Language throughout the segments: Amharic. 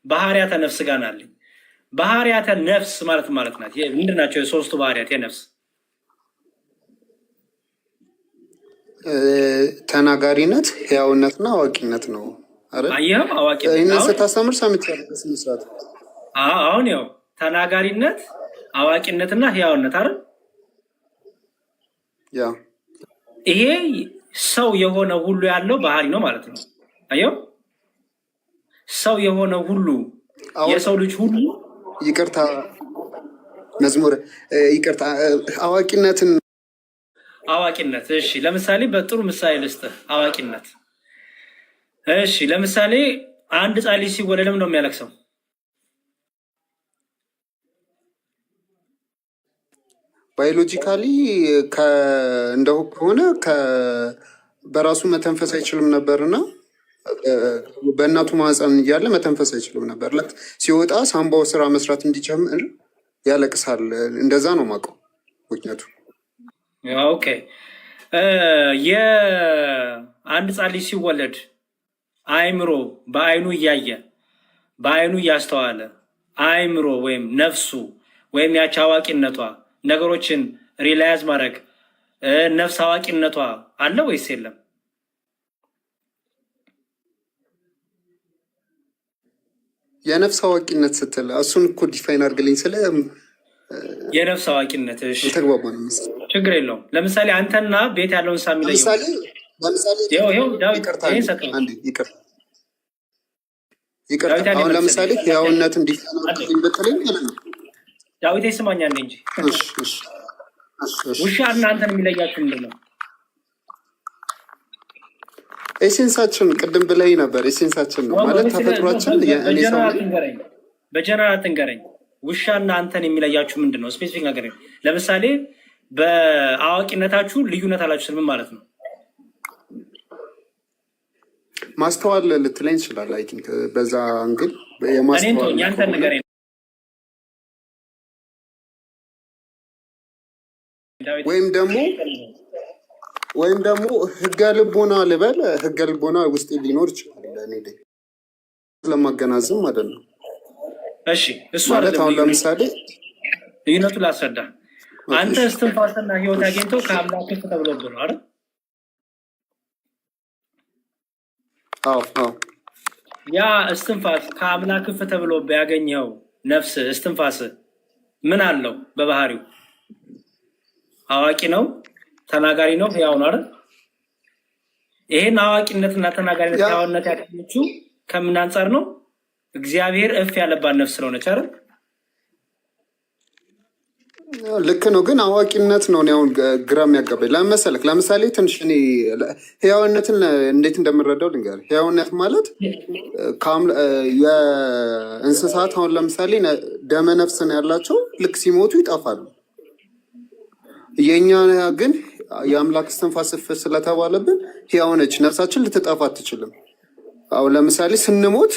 ባህሪያተ ነፍስ ጋር አለኝ። ባህሪያተ ነፍስ ማለት ናት። ምንድን ናቸው የሶስቱ ባህሪያት የነፍስ? ተናጋሪነት፣ ህያውነትና አዋቂነት ነው። አየኸው? አዋቂነት ስታስተምር ሰምቻለሁ። አሁን ያው ተናጋሪነት፣ አዋቂነትና ህያውነት አይደል? ያ ይሄ ሰው የሆነ ሁሉ ያለው ባህሪ ነው ማለት ነው። አየው? ሰው የሆነ ሁሉ የሰው ልጅ ሁሉ ይቅርታ፣ መዝሙር ይቅርታ፣ አዋቂነት። እሺ፣ ለምሳሌ በጥሩ ምሳሌ ልስጥህ። አዋቂነት። እሺ፣ ለምሳሌ አንድ ሕፃን ልጅ ሲወለድ ለምን ነው የሚያለቅሰው? ባዮሎጂካሊ እንደው ከሆነ በራሱ መተንፈስ አይችልም ነበርና በእናቱ ማህፀን እያለ መተንፈስ አይችልም ነበር። ሲወጣ ሳምባው ስራ መስራት እንዲጀምር ያለቅሳል። እንደዛ ነው የማውቀው ምክንያቱ። ኦኬ። የአንድ ሕፃን ልጅ ሲወለድ አይምሮ በአይኑ እያየ በአይኑ እያስተዋለ አይምሮ ወይም ነፍሱ ወይም ያቺ አዋቂነቷ ነገሮችን ሪላይዝ ማድረግ ነፍስ አዋቂነቷ አለ ወይስ የለም? የነፍስ አዋቂነት ስትል እሱን እኮ ዲፋይን አድርግልኝ። ስለ የነፍስ አዋቂነት ተግባባ ነው። ችግር የለውም። ለምሳሌ አንተና ቤት ያለውን ሳሚ ላይ ይቅርታ፣ አሁን ለምሳሌ ህያውነትን ዲፋይን አድርግልኝ ብትለኝ ማለት ነው። ዳዊት ይስማኛል እንጂ ውሻ እናንተን የሚለያችሁ ምንድን ነው? ኤሴንሳችን ቅድም ብለኝ ነበር። ኤሴንሳችን ነው ማለት ተፈጥሯችን። በጀነራል ትንገረኝ። ውሻ እና አንተን የሚለያችሁ ምንድን ነው? ስፔሲፊክ ነገር። ለምሳሌ በአዋቂነታችሁ ልዩነት አላችሁ ስል ምን ማለት ነው? ማስተዋል ልትለኝ ይችላል። አይ ቲንክ በዛ እንግል የማስተዋል ያንተን ንገረኝ። ወይም ደግሞ ህገ ልቦና ልበል። ህገ ልቦና ውስጥ ሊኖር ይችላል። እኔ ለማገናዘብ ማለት ነው። እሺ፣ እሱ ማለት አሁን ለምሳሌ ልዩነቱ ላስረዳ። አንተ እስትንፋስና ህይወት አግኝተው ከአምላክ ክፍ ተብሎብህ ነው አይደል? አዎ። ያ እስትንፋስ ከአምላክ ክፍ ተብሎብህ ያገኘው ነፍስ እስትንፋስ ምን አለው በባህሪው? አዋቂ ነው፣ ተናጋሪ ነው፣ ህያው ነው አይደል? ይሄን አዋቂነትና ተናጋሪነት ህያውነት ያገኘችው ከምን አንጻር ነው? እግዚአብሔር እፍ ያለባት ነፍስ ስለሆነች አይደል? ልክ ነው። ግን አዋቂነት ነው አሁን ግራ የሚያጋባኝ። ለምን መሰለህ? ለምሳሌ ትንሽ እኔ ህያውነትን እንዴት እንደምረዳው ልንገርህ። ህያውነት ማለት የእንስሳት አሁን ለምሳሌ ደመ ነፍስን ያላቸው ልክ ሲሞቱ ይጠፋሉ። የእኛ ግን የአምላክ እስትንፋስ እፍ ስለተባለብን ህያው ነች ነፍሳችን፣ ልትጠፋ አትችልም። አሁን ለምሳሌ ስንሞት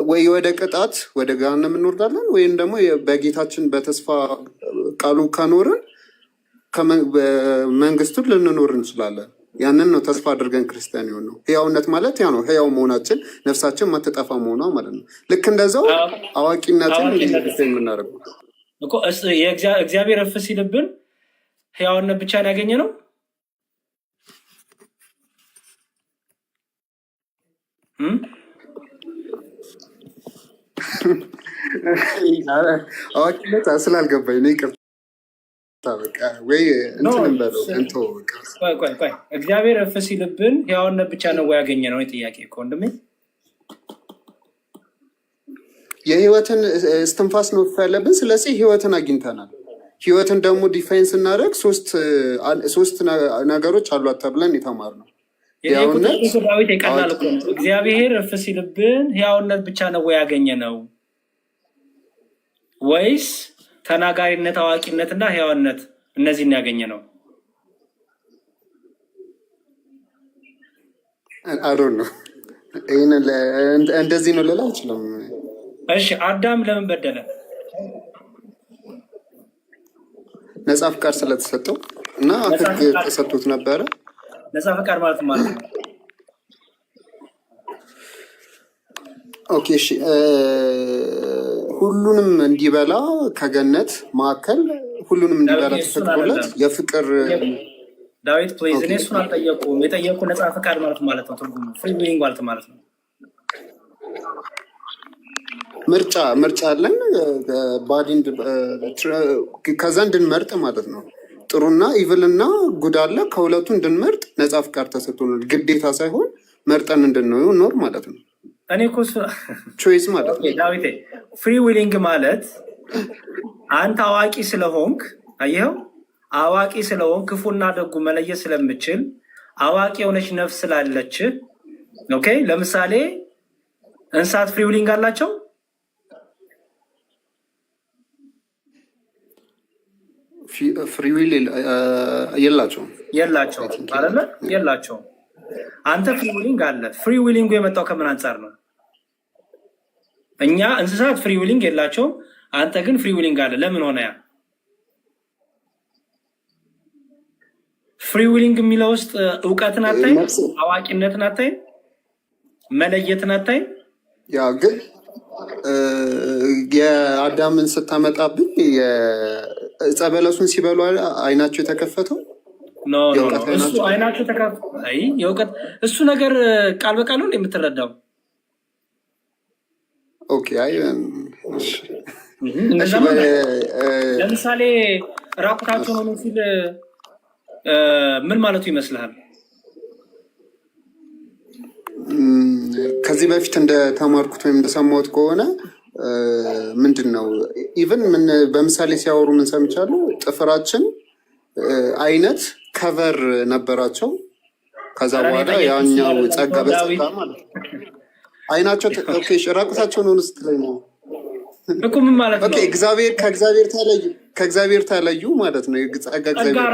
ወይ ወደ ቅጣት ወደ ገሃነም እንወርዳለን፣ ወይም ደግሞ በጌታችን በተስፋ ቃሉ ከኖርን መንግስቱን ልንኖር እንችላለን። ያንን ነው ተስፋ አድርገን ክርስቲያን የሆነው። ህያውነት ማለት ያ ነው፣ ህያው መሆናችን፣ ነፍሳችን ማትጠፋ መሆኗ ማለት ነው። ልክ እንደዛው አዋቂነትን የምናደርገው እኮ እግዚአብሔር እፍ ሲልብን ህያውነት ብቻ ነው ያገኘ ነው። አዋቂነት ስላልገባኝ ነው። ይቅርታ። ወይ እንትን በለው እንቶ ቆይ እግዚአብሔር እፍ ሲልብን ህያውነት ብቻ ነው ያገኘ ነው? ጥያቄ እኮ ወንድሜ። የህይወትን እስትንፋስ ነው ያለብን። ስለዚህ ህይወትን አግኝተናል። ህይወትን ደግሞ ዲፋይን ስናደርግ ሶስት ነገሮች አሏት ተብለን የተማርነው። ዳዊት የቀላል እኮ ነው። እግዚአብሔር እፍ ሲልብን ህያውነት ብቻ ነው ያገኘ ነው ወይስ ተናጋሪነት፣ አዋቂነትና ህያውነት እነዚህን ያገኘ ነው? አሮን ነው። ይህን እንደዚህ ነው ልላ አልችልም። እሺ፣ አዳም ለምን በደለ? ነፃ ፍቃድ ስለተሰጠው እና ህግ ተሰጥቶት ነበረ። ነፃ ፍቃድ ማለት ነው ኦኬ እሺ፣ ሁሉንም እንዲበላ ከገነት ማዕከል ሁሉንም እንዲበላ ተፈቅዶለት የፍቅር ዳዊት ፕሌዝ እኔ እሱን አልጠየቁም። የጠየቁ ነፃ ፈቃድ ማለት ነው። ትርጉሙ ፍሪ ዊሊንግ ማለት ነው። ምርጫ አለን ባዲን ከዛ እንድንመርጥ ማለት ነው። ጥሩና ኢቭልና ጉድ አለ። ከሁለቱ እንድንመርጥ ነፃ ፍቃድ ተሰጥቶናል። ግዴታ ሳይሆን መርጠን እንድንኖር ማለት ነው። እኔ እኮ ቾይስ ማለት ነው። ዳዊቴ ፍሪ ዊሊንግ ማለት አንተ አዋቂ ስለሆንክ አየኸው፣ አዋቂ ስለሆንክ ክፉና ደጉ መለየት ስለምችል አዋቂ የሆነች ነፍስ ስላለች ኦኬ። ለምሳሌ እንስሳት ፍሪ ዊሊንግ አላቸው? ፍሪ ዊል የላቸውም አይደለ? የላቸውም። አንተ ፍሪ ዊሊንግ አለ። ፍሪ ዊሊንጉ የመጣው ከምን አንጻር ነው? እኛ እንስሳት ፍሪ ዊሊንግ የላቸውም። አንተ ግን ፍሪ ዊሊንግ አለ። ለምን ሆነ? ያ ፍሪ ዊሊንግ የሚለው ውስጥ እውቀትን አታይም? አዋቂነትን አታይም? መለየትን አታይም? ያ ግን የአዳምን ስታመጣብኝ ዕፀ በለሱን ሲበሉ አይናቸው የተከፈተው እሱ አይናቸው የእውቀት እሱ ነገር ቃል በቃል ነው የምትረዳው። ኦኬ ለምሳሌ ራቁታቸውን ሆኖ ሲል ምን ማለቱ ይመስልሃል? ከዚህ በፊት እንደተማርኩት ወይም እንደሰማሁት ከሆነ ምንድን ነው ኢቨን በምሳሌ ሲያወሩ ምን ሰምቻለሁ፣ ጥፍራችን አይነት ከቨር ነበራቸው። ከዛ በኋላ ያኛው ጸጋ በጸጋ ማለት አይናቸው ራቁታቸውን ሆኑ ስትለኝ ነው እኮ ምን ማለት ነው? ከእግዚአብሔር ተለዩ ማለት ነው። ጸጋ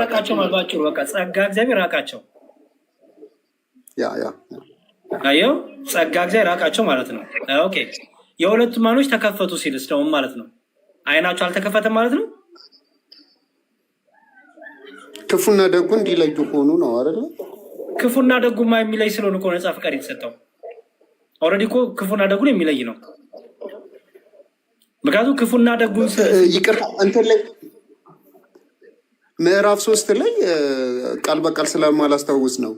ራቃቸው ማለት ባጭሩ በቃ ጸጋ እግዚአብሔር ራቃቸው። አየው ጸጋ እግዚአብሔር ራቃቸው ማለት ነው። ኦኬ የሁለቱም አይኖች ተከፈቱ ሲል ስለውም ማለት ነው። አይናቸው አልተከፈተም ማለት ነው። ክፉና ደጉ እንዲለዩ ሆኑ ነው አይደል? ክፉና ደጉማ የሚለይ ስለሆነ እኮ ነፃ ፍቃድ የተሰጠው። ኦልሬዲ እኮ ክፉና ደጉን የሚለይ ነው። ምክንያቱም ክፉና ደጉን ይቅርታ እንትን ላይ ምዕራፍ 3 ላይ ቃል በቃል ስለማላስታውስ ነው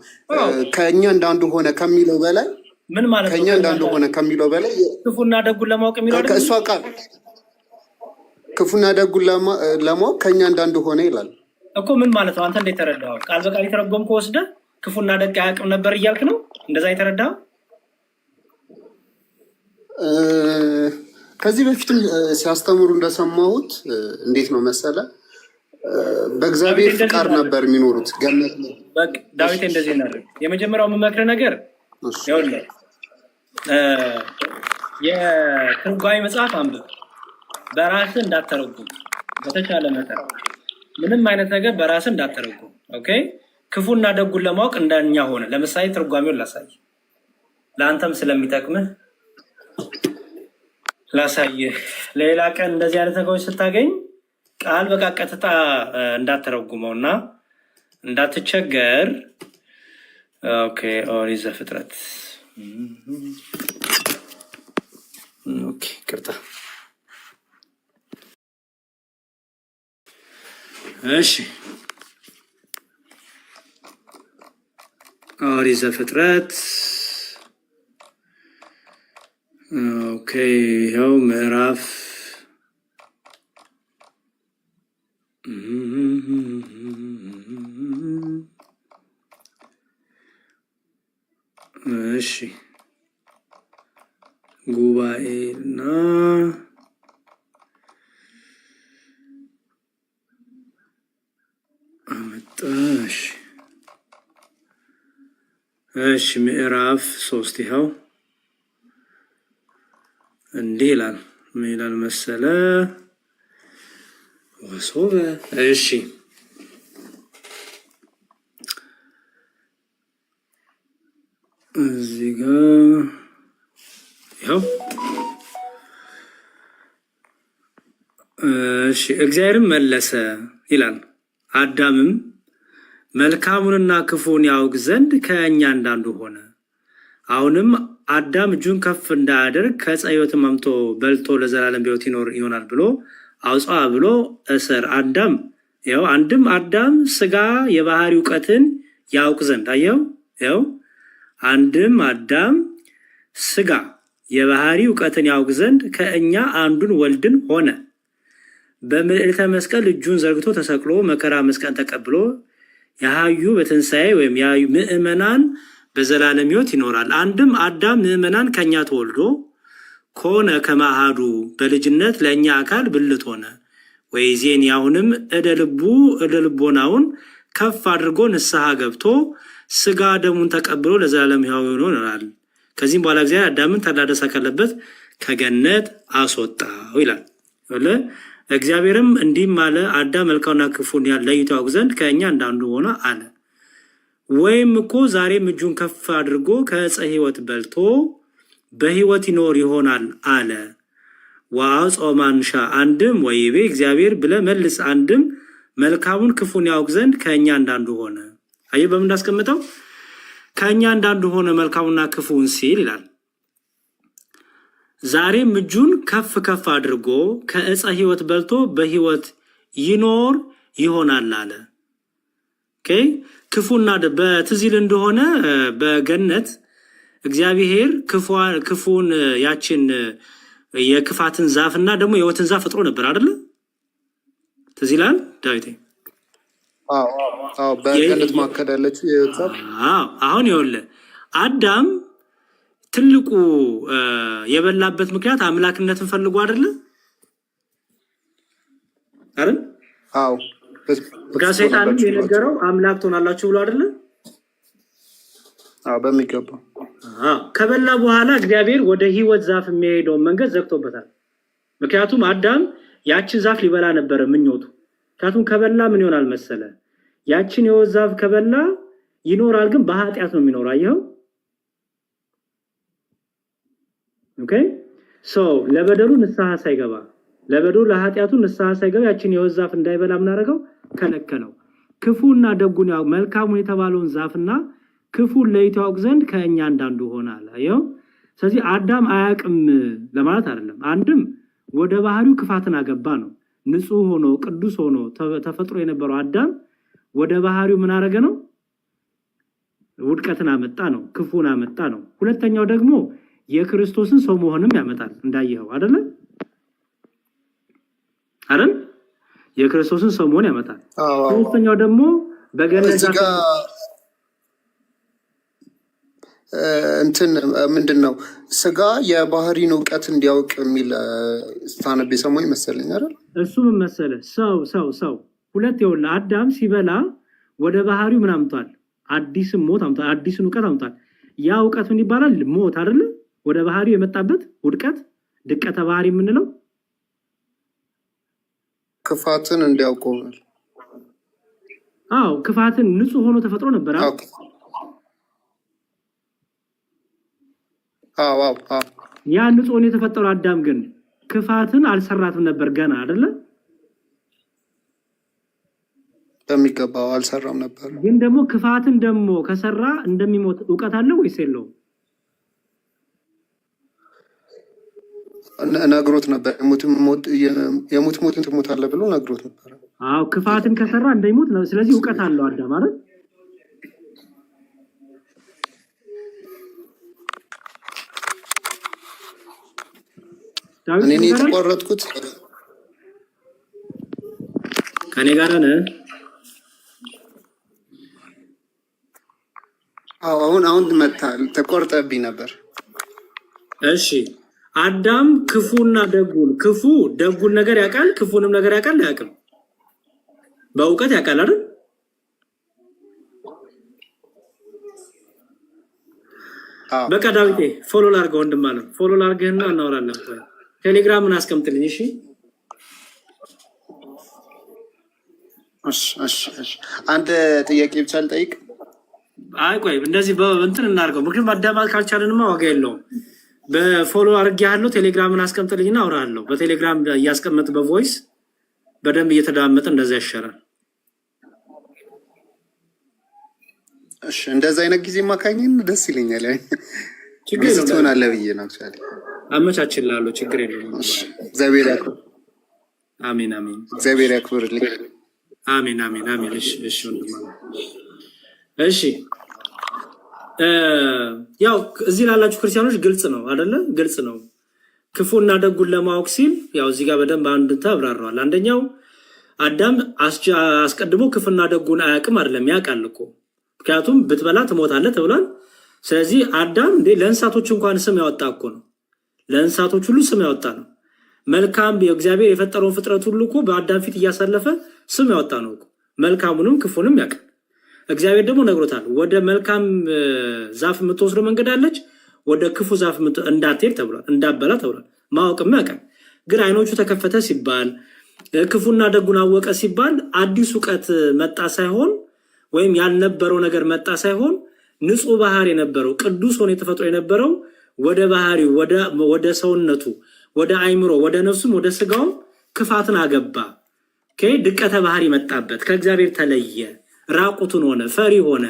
ከእኛ እንዳንዱ ሆነ ከሚለው በላይ ምን ማለት ነው? ከእኛ እንዳንዱ ሆነ ከሚለው በላይ ክፉና ደጉን ለማወቅ የሚለው ከእሷ ቃል ክፉና ደጉን ለማወቅ ከእኛ እንዳንዱ ሆነ ይላል እኮ። ምን ማለት ነው? አንተ እንዴት ተረዳኸው? ቃል በቃል የተረጎምከው ወስደህ ክፉና ደግ አያውቅም ነበር እያልክ ነው? እንደዛ የተረዳኸው? ከዚህ በፊትም ሲያስተምሩ እንደሰማሁት እንዴት ነው መሰለ፣ በእግዚአብሔር ፍቃድ ነበር የሚኖሩት ገነት ነው። ዳዊት እንደዚህ ነው። የመጀመሪያው የምመክርህ ነገር ይኸውልህ፣ የትርጓሜ መጽሐፍ አንብብ፣ በራስህ እንዳትተረጉም። በተቻለ መጠን ምንም አይነት ነገር በራስህ እንዳትተረጉም። ኦኬ። ክፉና ደጉን ለማወቅ እንደኛ ሆነ። ለምሳሌ ትርጓሜውን ላሳይ፣ ለአንተም ስለሚጠቅምህ ላሳይህ። ሌላ ቀን እንደዚህ አይነት ነገሮች ስታገኝ ቃል በቃ ቀጥታ እንዳትተረጉመው እና እንዳትቸገር። ኦኬ ኦሪት ዘፍጥረት ቅርታ። እሺ ኦሪት ዘፍጥረት ኦኬ፣ ይኸው ምዕራፍ እሺ ጉባኤና አመጣሽ። እሺ ምዕራፍ 3 ይኸው እንዲህ ይላል። ምን ይላል መሰለ? ወሶበ እሺ እዚህ ጋር ይኸው እሺ እግዚአብሔርም መለሰ ይላል፣ አዳምም መልካሙንና ክፉን ያውቅ ዘንድ ከእኛ እንዳንዱ ሆነ። አሁንም አዳም እጁን ከፍ እንዳያደርግ ከዕፀ ሕይወትም አምጥቶ በልቶ ለዘላለም በሕይወት ይሆናል ብሎ አውፃ ብሎ እሰር አዳም ያው አንድም አዳም ስጋ የባህሪ እውቀትን ያውቅ ዘንድ አየው ያው አንድም አዳም ስጋ የባህሪ እውቀትን ያውቅ ዘንድ ከእኛ አንዱን ወልድን ሆነ። በምልዕልተ መስቀል እጁን ዘርግቶ ተሰቅሎ መከራ መስቀል ተቀብሎ የሃዩ በትንሣኤ ወይም የሃዩ ምእመናን በዘላለም ሕይወት ይኖራል። አንድም አዳም ምእመናን ከኛ ተወልዶ ከሆነ ከማሃዱ በልጅነት ለእኛ አካል ብልት ሆነ። ወይዜን ያሁንም እደ ልቦናውን ከፍ አድርጎ ንስሐ ገብቶ ስጋ ደሙን ተቀብሎ ለዘላለም ሕያው ይኖራል። ከዚህም በኋላ እግዚአብሔር አዳምን ተድላ ደስታ ካለበት ከገነት አስወጣው ይላል። እግዚአብሔርም እንዲህም አለ፣ አዳም መልካምና ክፉን ለይቶ ያውቅ ዘንድ ከእኛ እንዳንዱ ሆነ አለ። ወይም እኮ ዛሬም እጁን ከፍ አድርጎ ከዕፀ ሕይወት በልቶ በሕይወት ይኖር ይሆናል አለ። ወአጽኦ ማንሻ አንድም ወይቤ እግዚአብሔር ብለ መልስ አንድም መልካሙን ክፉን ያውቅ ዘንድ ከእኛ እንዳንዱ ሆነ። አየህ በምን እንዳስቀምጠው ከእኛ እንዳንዱ ሆነ መልካሙና ክፉን ሲል ይላል። ዛሬም እጁን ከፍ ከፍ አድርጎ ከዕፀ ሕይወት በልቶ በሕይወት ይኖር ይሆናል አለ። ክፉና በትዚል እንደሆነ በገነት እግዚአብሔር ክፉን ያችን የክፋትን ዛፍና ደግሞ የሕይወትን ዛፍ ፈጥሮ ነበር አይደለ? ትዝ ይላል ዳዊት። በገነት መካከል ያለችው የዛፍ አሁን ይኸውልህ አዳም ትልቁ የበላበት ምክንያት አምላክነትን ፈልጎ አይደለ? አይደል? አዎ። ከሰይጣንም የነገረው አምላክ ትሆናላችሁ ብሎ አይደለ? አዎ፣ በሚገባው። ከበላ በኋላ እግዚአብሔር ወደ ሕይወት ዛፍ የሚሄደውን መንገድ ዘግቶበታል። ምክንያቱም አዳም ያችን ዛፍ ሊበላ ነበረ ምኞቱ። ምክንያቱም ከበላ ምን ይሆናል መሰለ? ያችን የሕይወት ዛፍ ከበላ ይኖራል፣ ግን በኃጢአት ነው የሚኖረው። አየኸው? ኦኬ ለበደሉ ንስሐ ሳይገባ ለበደሉ ለኃጢአቱ ንስሐ ሳይገባ ያችን የሕይወት ዛፍ እንዳይበላ ምን አደረገው? ከለከለው። ክፉና ደጉን ያውቅ መልካሙን የተባለውን ዛፍና ክፉን ለይቶ ያውቅ ዘንድ ከእኛ እንዳንዱ ሆነ አለ። አየኸው? ስለዚህ አዳም አያውቅም ለማለት አይደለም። አንድም ወደ ባህሪው ክፋትን አገባ ነው። ንጹሕ ሆኖ ቅዱስ ሆኖ ተፈጥሮ የነበረው አዳም ወደ ባህሪው ምን አደረገ ነው? ውድቀትን አመጣ ነው። ክፉን አመጣ ነው። ሁለተኛው ደግሞ የክርስቶስን ሰው መሆንም ያመጣል። እንዳየኸው አይደለ? አይደል? የክርስቶስን ሰው መሆን ያመጣል። ሶስተኛው ደግሞ በገነት እንትን ምንድን ነው ስጋ የባህሪን እውቀት እንዲያውቅ የሚል ስታነብ የሰማኝ መሰለኝ አይደል? እሱ ምን መሰለህ? ሰው ሁለት ይኸውልህ አዳም ሲበላ ወደ ባህሪው ምን አምጧል? አዲስን ሞት አምጧል። አዲስን እውቀት አምጧል። ያ እውቀት ምን ይባላል? ሞት አይደለ? ወደ ባህሪው የመጣበት ውድቀት፣ ድቀተ ባህሪ የምንለው ክፋትን እንዲያውቁ ነው። ክፋትን ንጹሕ ሆኖ ተፈጥሮ ነበር። ያ ንጹሕ ሆኖ የተፈጠረው አዳም ግን ክፋትን አልሰራትም ነበር ገና አይደለ? በሚገባው አልሰራም ነበር። ግን ደግሞ ክፋትን ደግሞ ከሰራ እንደሚሞት እውቀት አለው ወይስ የለውም? ነግሮት ነበር። የሙት ሞትን ትሞታለህ ብሎ ነግሮት ነበር። ክፋትን ከሰራ እንደሚሞት ነው። ስለዚህ እውቀት አለው አዳም አይደል? እኔ የተቆረጥኩት ከኔ ጋር ነህ? አሁን መጣል ተቆርጠብኝ ነበር። እሺ አዳም ክፉና ደጉን ነገር ያውቃል፣ ክፉንም ነገር ያውቃል። አያውቅም? በእውቀት ያውቃል አይደል? በቃ ዳዊቴ ፎሎ ላድርገው ወንድም አለ። ፎሎ ላድርግህና እናወራለን። ቴሌግራምን አስቀምጥልኝ። እሺ አንድ ጥያቄ ብቻ ልጠይቅ። አይ ቆይ እንደዚህ በእንትን እናድርገው። ምክንያቱም ማዳማት ካልቻለንማ ዋጋ የለውም። በፎሎ አድርጌሃለሁ። ቴሌግራምን አስቀምጥልኝና አውራለሁ። በቴሌግራም እያስቀመጥ በቮይስ በደንብ እየተዳመጠ እንደዚያ ይሻላል። እሺ እንደዛ አይነት ጊዜ ማካኝን ደስ ይለኛል። ችግር ቢዚ ትሆናለህ ብዬ ነው። አመቻችላለሁ። ችግር የለውም። እግዚአብሔር ያክብር። አሜን አሜን። እግዚአብሔር ያክብርልኝ። አሜን አሜን አሜን። እሺ እሺ እሺ። ያው እዚህ ላላችሁ ክርስቲያኖች ግልጽ ነው አይደለ? ግልጽ ነው። ክፉና ደጉን ለማወቅ ሲል ያው እዚህ ጋር በደንብ አንድ ተብራራዋል። አንደኛው አዳም አስቀድሞ ክፉና ደጉን አያውቅም አይደለም፣ ያውቃል እኮ ምክንያቱም ብትበላ ትሞታለህ ተብሏል። ስለዚህ አዳም ለእንስሳቶች እንኳን ስም ያወጣ እኮ ነው። ለእንስሳቶች ሁሉ ስም ያወጣ ነው። መልካም የእግዚአብሔር የፈጠረውን ፍጥረት ሁሉ እኮ በአዳም ፊት እያሳለፈ ስም ያወጣ ነው እኮ። መልካሙንም ክፉንም ያውቃል። እግዚአብሔር ደግሞ ነግሮታል። ወደ መልካም ዛፍ የምትወስደው መንገድ አለች፣ ወደ ክፉ ዛፍ እንዳትሄድ ተብሏል፣ እንዳበላ ተብሏል። ማወቅም ያውቃል። ግን አይኖቹ ተከፈተ ሲባል ክፉና ደጉን አወቀ ሲባል አዲስ እውቀት መጣ ሳይሆን ወይም ያልነበረው ነገር መጣ ሳይሆን ንጹሕ ባህር የነበረው ቅዱስ ሆኖ የተፈጥሮ የነበረው ወደ ባህሪው ወደ ሰውነቱ ወደ አይምሮ ወደ ነፍሱም ወደ ስጋውም ክፋትን አገባ። ድቀተ ባህሪ መጣበት። ከእግዚአብሔር ተለየ፣ ራቁቱን ሆነ፣ ፈሪ ሆነ።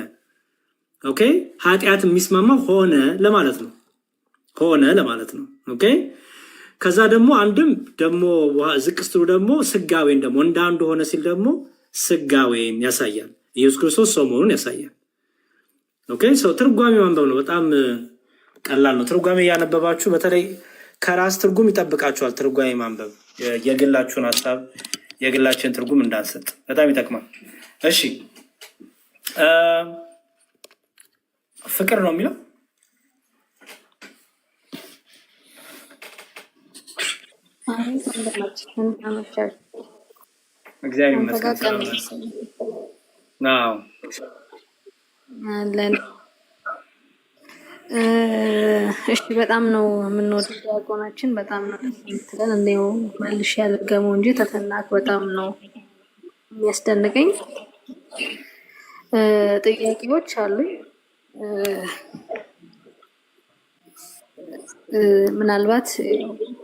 ኃጢአት የሚስማማ ሆነ ለማለት ነው። ሆነ ለማለት ነው። ከዛ ደግሞ አንድም ደግሞ ዝቅ ስትሉ ደግሞ ስጋዌን ደግሞ እንደ አንዱ ሆነ ሲል ደግሞ ስጋዌን ያሳያል። ኢየሱስ ክርስቶስ ሰው መሆኑን ያሳያል። ሰው ትርጓሜ ማንበብ ነው። በጣም ቀላል ነው። ትርጓሜ እያነበባችሁ በተለይ ከራስ ትርጉም ይጠብቃችኋል። ትርጓሜ ማንበብ የግላችሁን ሀሳብ የግላችን ትርጉም እንዳንሰጥ በጣም ይጠቅማል። እሺ ፍቅር ነው የሚለው እግዚአብሔር ይመስገን። እሺ በጣም ነው የምንወደው ዲያቆናችን፣ በጣም ነው ደስ የምትለን። እንደው መልሽ ያልገመው እንጂ ተተናክ በጣም ነው የሚያስደንቀኝ። ጥያቄዎች አሉኝ። ምናልባት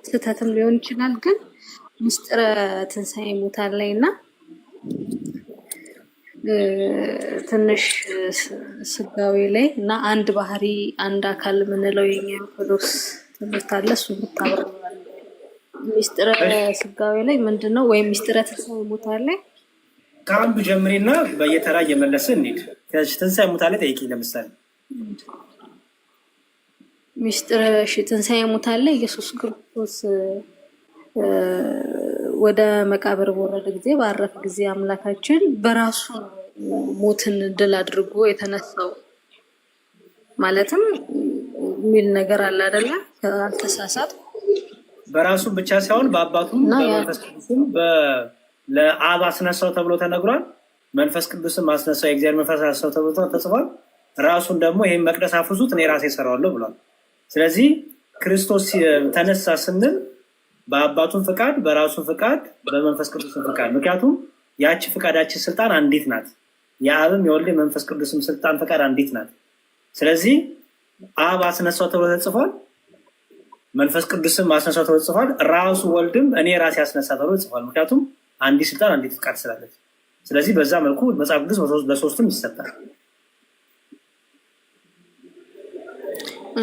ስህተትም ሊሆን ይችላል፣ ግን ምስጢረ ትንሣኤ ሙታን ላይ እና ትንሽ ስጋዊ ላይ እና አንድ ባህሪ አንድ አካል የምንለው የኛ ኦርቶዶክስ ትምህርት አለ። እሱ ብታብራራ። ምስጢረ ስጋዊ ላይ ምንድን ነው? ወይም ምስጢረ ትንሣኤ ሙታን ላይ ከአንዱ ጀምሬና በየተራ እየመለስን እንሂድ። ትንሣኤ ሙታን ላይ ጠይቂ። ለምሳሌ ምስጢረ ትንሣኤ ሙታን ላይ ኢየሱስ ክርስቶስ ወደ መቃብር በወረደ ጊዜ ባረፈ ጊዜ አምላካችን በራሱ ሞትን ድል አድርጎ የተነሳው ማለትም የሚል ነገር አለ አይደለ? አልተሳሳት። በራሱ ብቻ ሳይሆን በአባቱም በመንፈስ ቅዱስም ለአብ አስነሳው ተብሎ ተነግሯል። መንፈስ ቅዱስም አስነሳው፣ የእግዚአብሔር መንፈስ አስነሳው ተብሎ ተጽፏል። ራሱን ደግሞ ይህን መቅደስ አፍርሱት እኔ ራሴ እሰራዋለሁ ብሏል። ስለዚህ ክርስቶስ ተነሳ ስንል በአባቱን ፍቃድ፣ በራሱን ፍቃድ፣ በመንፈስ ቅዱስን ፍቃድ። ምክንያቱም ያቺ ፍቃዳችን ስልጣን አንዲት ናት። የአብም የወልድ መንፈስ ቅዱስም ስልጣን ፍቃድ አንዲት ናት። ስለዚህ አብ አስነሳው ተብሎ ተጽፏል፣ መንፈስ ቅዱስም አስነሳው ተብሎ ተጽፏል። ራሱ ወልድም እኔ ራሴ አስነሳ ተብሎ ተጽፏል። ምክንያቱም አንዲት ስልጣን አንዲት ፍቃድ ስላለች። ስለዚህ በዛ መልኩ መጽሐፍ ቅዱስ በሶስትም ይሰጣል።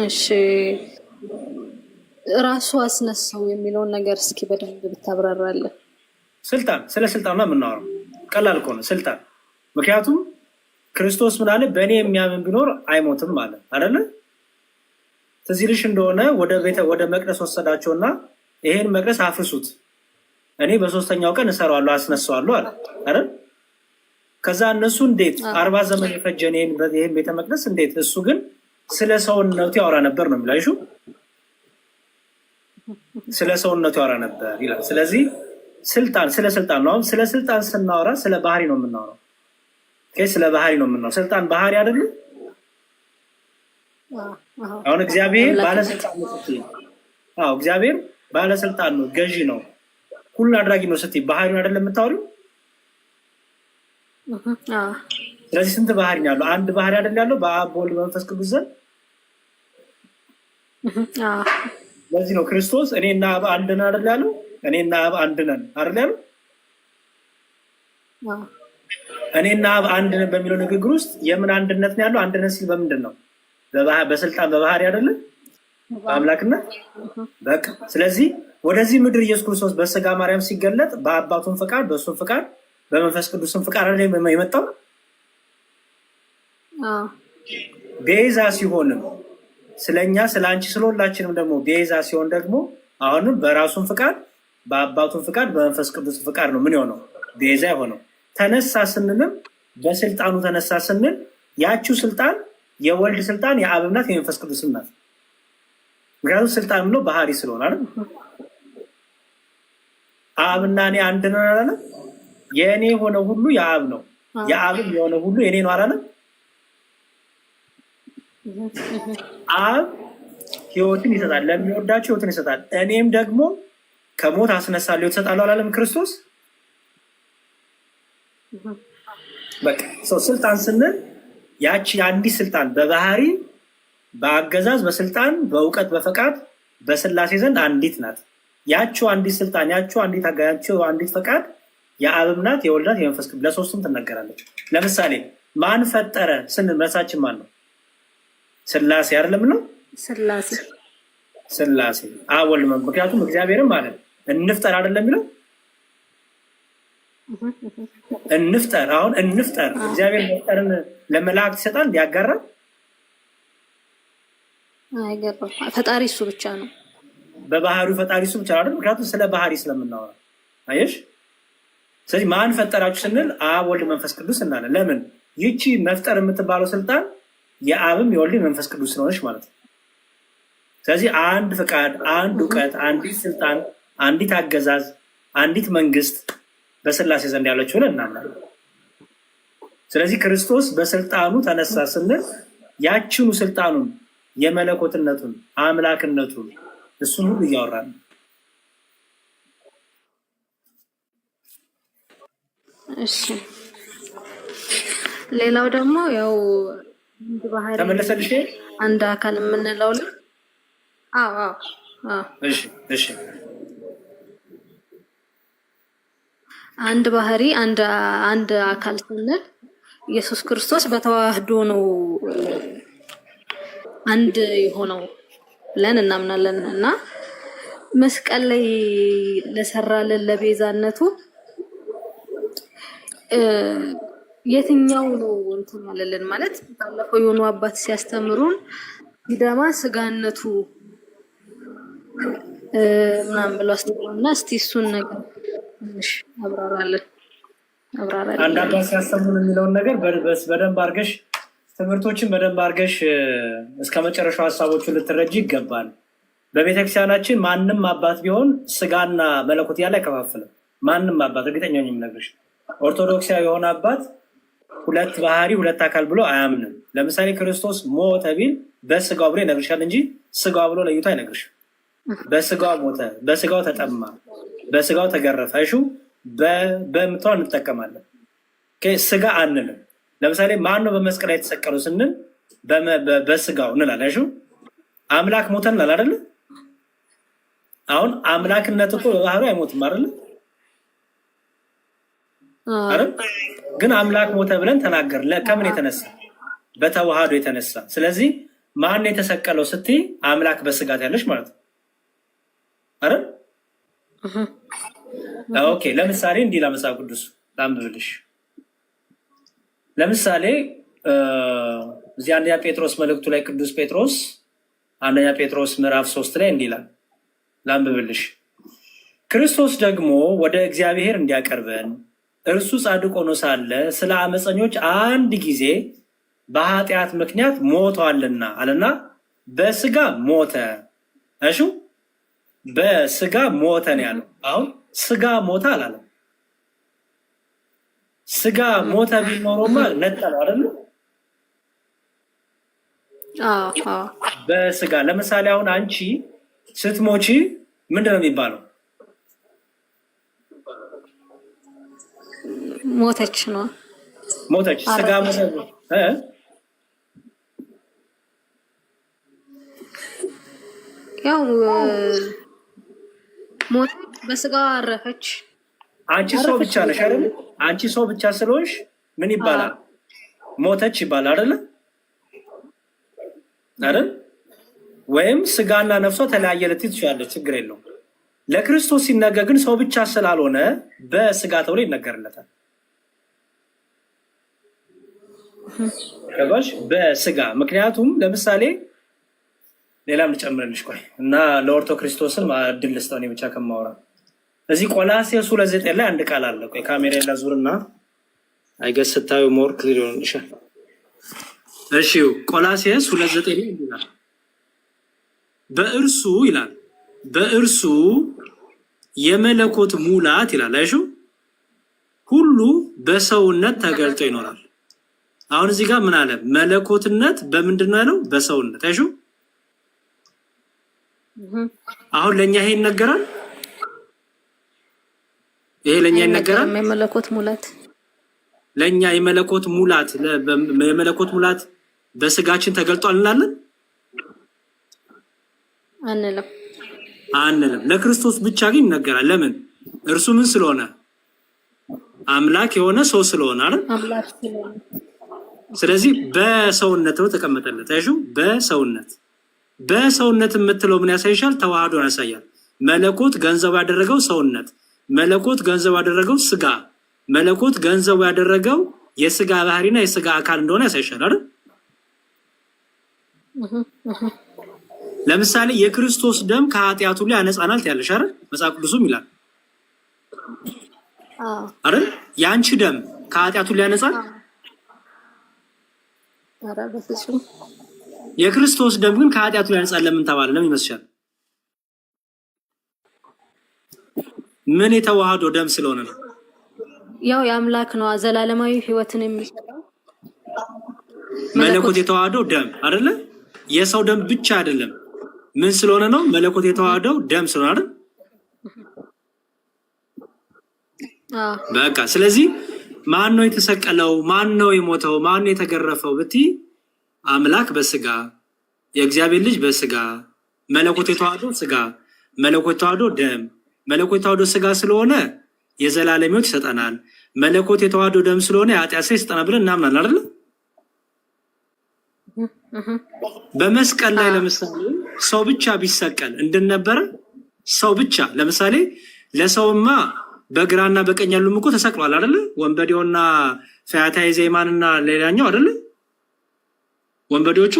እሺ ራሱ አስነሳው የሚለውን ነገር እስኪ በደንብ ብታብራራለን። ስልጣን፣ ስለ ስልጣን ነው የምናወራው። ቀላል እኮ ነው ስልጣን። ምክንያቱም ክርስቶስ ምን አለ? በእኔ የሚያምን ቢኖር አይሞትም አለ አይደለ? ትዝ ይልሽ እንደሆነ ወደ መቅደስ ወሰዳቸውና ይሄን መቅደስ አፍርሱት እኔ በሶስተኛው ቀን እሰራዋለሁ አስነሳዋለሁ አለ አይደል? ከዛ እነሱ እንዴት 40 ዘመን የፈጀን ይሄን ቤተ መቅደስ እንዴት እሱ ግን ስለ ሰውነቱ ያወራ ነበር ነው የሚለው። ስለ ሰውነቱ ያወራ ነበር ይላል። ስለዚህ ስልጣን ስለ ስልጣን ነው። ስለ ስልጣን ስናወራ ስለ ባህሪ ነው የምናወራው። ስለ ባህሪ ነው የምናወራው። ስልጣን ባህሪ አይደለም። አሁን እግዚአብሔር ባለስልጣን ነው ስትይ፣ እግዚአብሔር ባለስልጣን ነው፣ ገዢ ነው፣ ሁሉን አድራጊ ነው ስትይ ባህሪውን አይደለም የምታወሪው። ስለዚህ ስንት ባህሪ ነው ያለው? አንድ ባህሪ አይደል ያለው በአብ በወልድ በመንፈስ ቅዱስ ዘንድ። ለዚህ ነው ክርስቶስ እኔና አብ አንድ ነን አይደል ያለው? እኔና አብ አንድ ነን አይደል ያለው? እኔና አብ አንድ ነን በሚለው ንግግር ውስጥ የምን አንድነት ነው ያለው? አንድነት ሲል በምንድን ነው? በስልጣን በባህሪ አይደለም። በአምላክነት በቃ። ስለዚህ ወደዚህ ምድር ኢየሱስ ክርስቶስ በስጋ ማርያም ሲገለጥ በአባቱን ፍቃድ፣ በእሱም ፍቃድ፣ በመንፈስ ቅዱስም ፍቃድ ላይ የመጣው ቤዛ ሲሆንም ስለኛ ስለ አንቺ ስለሁላችንም ደግሞ ቤዛ ሲሆን ደግሞ አሁንም በራሱን ፍቃድ፣ በአባቱን ፍቃድ፣ በመንፈስ ቅዱስ ፍቃድ ነው ምን የሆነው ቤዛ የሆነው። ተነሳ ስንልም በስልጣኑ ተነሳ ስንል ያቺው ስልጣን የወልድ ስልጣን የአብ ናት፣ የመንፈስ ቅዱስ ናት። ምክንያቱም ስልጣን ብሎ ባህሪ ስለሆነ አይደል? አብና እኔ አንድ ነን አላለም? የእኔ የሆነ ሁሉ የአብ ነው፣ የአብም የሆነ ሁሉ የኔ ነው አላለም? አብ ህይወትን ይሰጣል፣ ለሚወዳቸው ህይወትን ይሰጣል። እኔም ደግሞ ከሞት አስነሳለሁ ህይወት እሰጣለሁ አላለም ክርስቶስ? በቃ ሰው ስልጣን ስንል ያቺ አንዲት ስልጣን በባህሪ በአገዛዝ በስልጣን በእውቀት በፈቃድ በስላሴ ዘንድ አንዲት ናት። ያቺው አንዲት ስልጣን ያቺው አንዲት ፈቃድ የአብም ናት፣ የወልድ ናት፣ የመንፈስ ቅዱስ ለሶስቱም ትነገራለች። ለምሳሌ ማን ፈጠረ ስንል መልሳችን ማን ነው? ስላሴ አይደለም ነው? ስላሴ አብ ወልድ መንፈስ። ምክንያቱም እግዚአብሔርም ማለት እንፍጠር አይደለም የሚለው እንፍጠር። አሁን እንፍጠር እግዚአብሔር መፍጠርን ለመላእክት ይሰጣል ያጋራል? አይገባም። ፈጣሪ እሱ ብቻ ነው። በባህሪው ፈጣሪ እሱ ብቻ አይደል? ምክንያቱም ስለ ባህሪ ስለምናወራ አየሽ። ስለዚህ ማን ፈጠራችሁ ስንል አብ ወልድ መንፈስ ቅዱስ እናለን። ለምን? ይቺ መፍጠር የምትባለው ስልጣን የአብም የወልድ መንፈስ ቅዱስ ስለሆነች ማለት ነው። ስለዚህ አንድ ፍቃድ፣ አንድ እውቀት፣ አንዲት ስልጣን፣ አንዲት አገዛዝ፣ አንዲት መንግስት በስላሴ ዘንድ ያለች ሆነ እናምናለን። ስለዚህ ክርስቶስ በስልጣኑ ተነሳ ስንል ያችኑ ስልጣኑን የመለኮትነቱን አምላክነቱን እሱን ሁሉ እያወራን ነው። እሺ ሌላው ደግሞ ያው ባህሪ ተመለሰልሽ አንድ አካል የምንለው ላይ እሺ አንድ ባህሪ አንድ አካል ስንል ኢየሱስ ክርስቶስ በተዋህዶ ነው አንድ የሆነው ብለን እናምናለን እና መስቀል ላይ ለሰራልን ለቤዛነቱ የትኛው ነው እንትን ያለልን ማለት ባለፈው የሆኑ አባት ሲያስተምሩን ሲደማ ስጋነቱ ምናምን ብለው አስተምሩና እስቲ እሱን ነገር ትንሽ አብራራለን። አንድ አባት ሲያስተምሩን የሚለውን ነገር በደንብ አድርገሽ ትምህርቶችን በደንብ አድርገሽ እስከ መጨረሻው ሀሳቦቹን ልትረጂ ይገባል። በቤተክርስቲያናችን ማንም አባት ቢሆን ስጋና መለኮት ያለ አይከፋፍልም። ማንም አባት እርግጠኛ ነኝ የምነግርሽ፣ ኦርቶዶክሳዊ የሆነ አባት ሁለት ባህሪ ሁለት አካል ብሎ አያምንም። ለምሳሌ ክርስቶስ ሞተ ቢል በስጋው ብሎ ይነግርሻል እንጂ ስጋው ብሎ ለይቶ አይነግርሽም። በስጋው ሞተ፣ በስጋው ተጠማ፣ በስጋው ተገረፈ። እሺ በምትለው እንጠቀማለን። ስጋ አንልም። ለምሳሌ ማን ነው በመስቀል ላይ የተሰቀለው ስንል በስጋው እንላለን። እሺ አምላክ ሞተ እንላለን አይደል? አሁን አምላክነት እኮ በባህሪው አይሞትም አይደል? አይደል? ግን አምላክ ሞተ ብለን ተናገር። ከምን የተነሳ? በተዋህዶ የተነሳ። ስለዚህ ማን የተሰቀለው ስትይ አምላክ በስጋት ያለሽ ማለት ነው አይደል? ኦኬ ለምሳሌ እንዲህ ለመጽሐፍ ቅዱስ ላንብብልሽ። ለምሳሌ እዚህ አንደኛ ጴጥሮስ መልእክቱ ላይ ቅዱስ ጴጥሮስ አንደኛ ጴጥሮስ ምዕራፍ 3 ላይ እንዲህ ይላል፣ ላንብብልሽ። ክርስቶስ ደግሞ ወደ እግዚአብሔር እንዲያቀርበን እርሱ ጻድቅ ሆኖ ሳለ ስለ አመፀኞች አንድ ጊዜ በኃጢአት ምክንያት ሞቷልና አለና በስጋ ሞተ። እሺ በስጋ ሞተ ነው ያለው። አሁን ስጋ ሞተ አላለም። ስጋ ሞተ ቢል ኖሮማ ነጠለ አይደል? በስጋ ለምሳሌ አሁን አንቺ ስትሞቺ ምንድን ነው የሚባለው? ሞተች ነው። ሞተች ስጋ ሞተ ያው ሞት በስጋዋ አረፈች። አንቺ ሰው ብቻ ነሽ አይደል? አንቺ ሰው ብቻ ስለሆንሽ ምን ይባላል? ሞተች ይባላል አይደል? አይደል? ወይም ስጋና ነፍሷ ተለያየ ልትይ ትችላለች፣ ችግር የለውም። ለክርስቶስ ሲነገር ግን ሰው ብቻ ስላልሆነ በስጋ ተብሎ ይነገርለታል። ገባሽ? በስጋ ምክንያቱም ለምሳሌ ሌላም ልጨምርልሽ ቆይ እና ለኦርቶ ክርስቶስን እድል ልስጠው እኔ ብቻ ከማወራ እዚህ ቆላስይስ 2:9 ላይ አንድ ቃል አለ። ቆይ ካሜራ ላዙርና አይገስ ስታዩ ሞር ክሊር ይሆንልሻል። እሺ ቆላስይስ 2:9 ላይ ይላል በእርሱ ይላል በእርሱ የመለኮት ሙላት ይላል። አይሹ ሁሉ በሰውነት ተገልጦ ይኖራል። አሁን እዚህ ጋር ምን አለ? መለኮትነት በምንድን ነው ያለው? በሰውነት። አይሹ አሁን ለኛ ይሄ ይነገራል። ይሄ ለኛ ይነገራል። የመለኮት ሙላት ለኛ የመለኮት ሙላት በስጋችን ተገልጧል እንላለን አንልም። ለክርስቶስ ብቻ ግን ይነገራል። ለምን? እርሱ ምን ስለሆነ? አምላክ የሆነ ሰው ስለሆነ አይደል? አምላክ ስለሆነ ስለዚህ በሰውነት ነው ተቀመጠለት። አይሹ በሰውነት የምትለው ምን ያሳይሻል? ተዋህዶን ያሳያል። መለኮት ገንዘቡ ያደረገው ሰውነት፣ መለኮት ገንዘቡ ያደረገው ስጋ፣ መለኮት ገንዘቡ ያደረገው የስጋ ባህሪና የስጋ አካል እንደሆነ ያሳይሻል አይደል? ለምሳሌ የክርስቶስ ደም ከኃጢአቱ ላይ ያነጻናል ያለሽ አይደል? መጽሐፍ ቅዱስም ይላል አይደል? ያንቺ ደም ከኃጢአቱ ላይ ያነጻል? ኧረ በፍጹም። የክርስቶስ ደም ግን ከኃጢአቱ ላይ ያነጻል ለምን ተባለ? ለምን ይመስልሻል? ምን የተዋህዶ ደም ስለሆነ ነው። ያው የአምላክ ነው ዘላለማዊ ህይወትን የሚሰጠው መለኮት የተዋህዶ ደም አይደለ? የሰው ደም ብቻ አይደለም። ምን ስለሆነ ነው? መለኮት የተዋህደው ደም ስለሆነ አይደል? በቃ ስለዚህ ማን ነው የተሰቀለው? ማን ነው የሞተው? ማን ነው የተገረፈው ብቲ አምላክ በስጋ የእግዚአብሔር ልጅ በስጋ መለኮት የተዋህዶ ስጋ መለኮት የተዋህዶ ደም መለኮት የተዋህዶ ስጋ ስለሆነ የዘላለም ሕይወት ይሰጠናል። መለኮት የተዋህዶ ደም ስለሆነ የኃጢአት ስርየት ይሰጠናል ብለን እናምናለን አይደል? በመስቀል ላይ ለምሳሌ ሰው ብቻ ቢሰቀል እንድንነበረ ሰው ብቻ ለምሳሌ ለሰውማ በግራና በቀኝ ያሉም እኮ ተሰቅሏል አይደል? ወንበዴውና ፈያታዊ ዜማንና ሌላኛው አይደል? ወንበዴዎቹ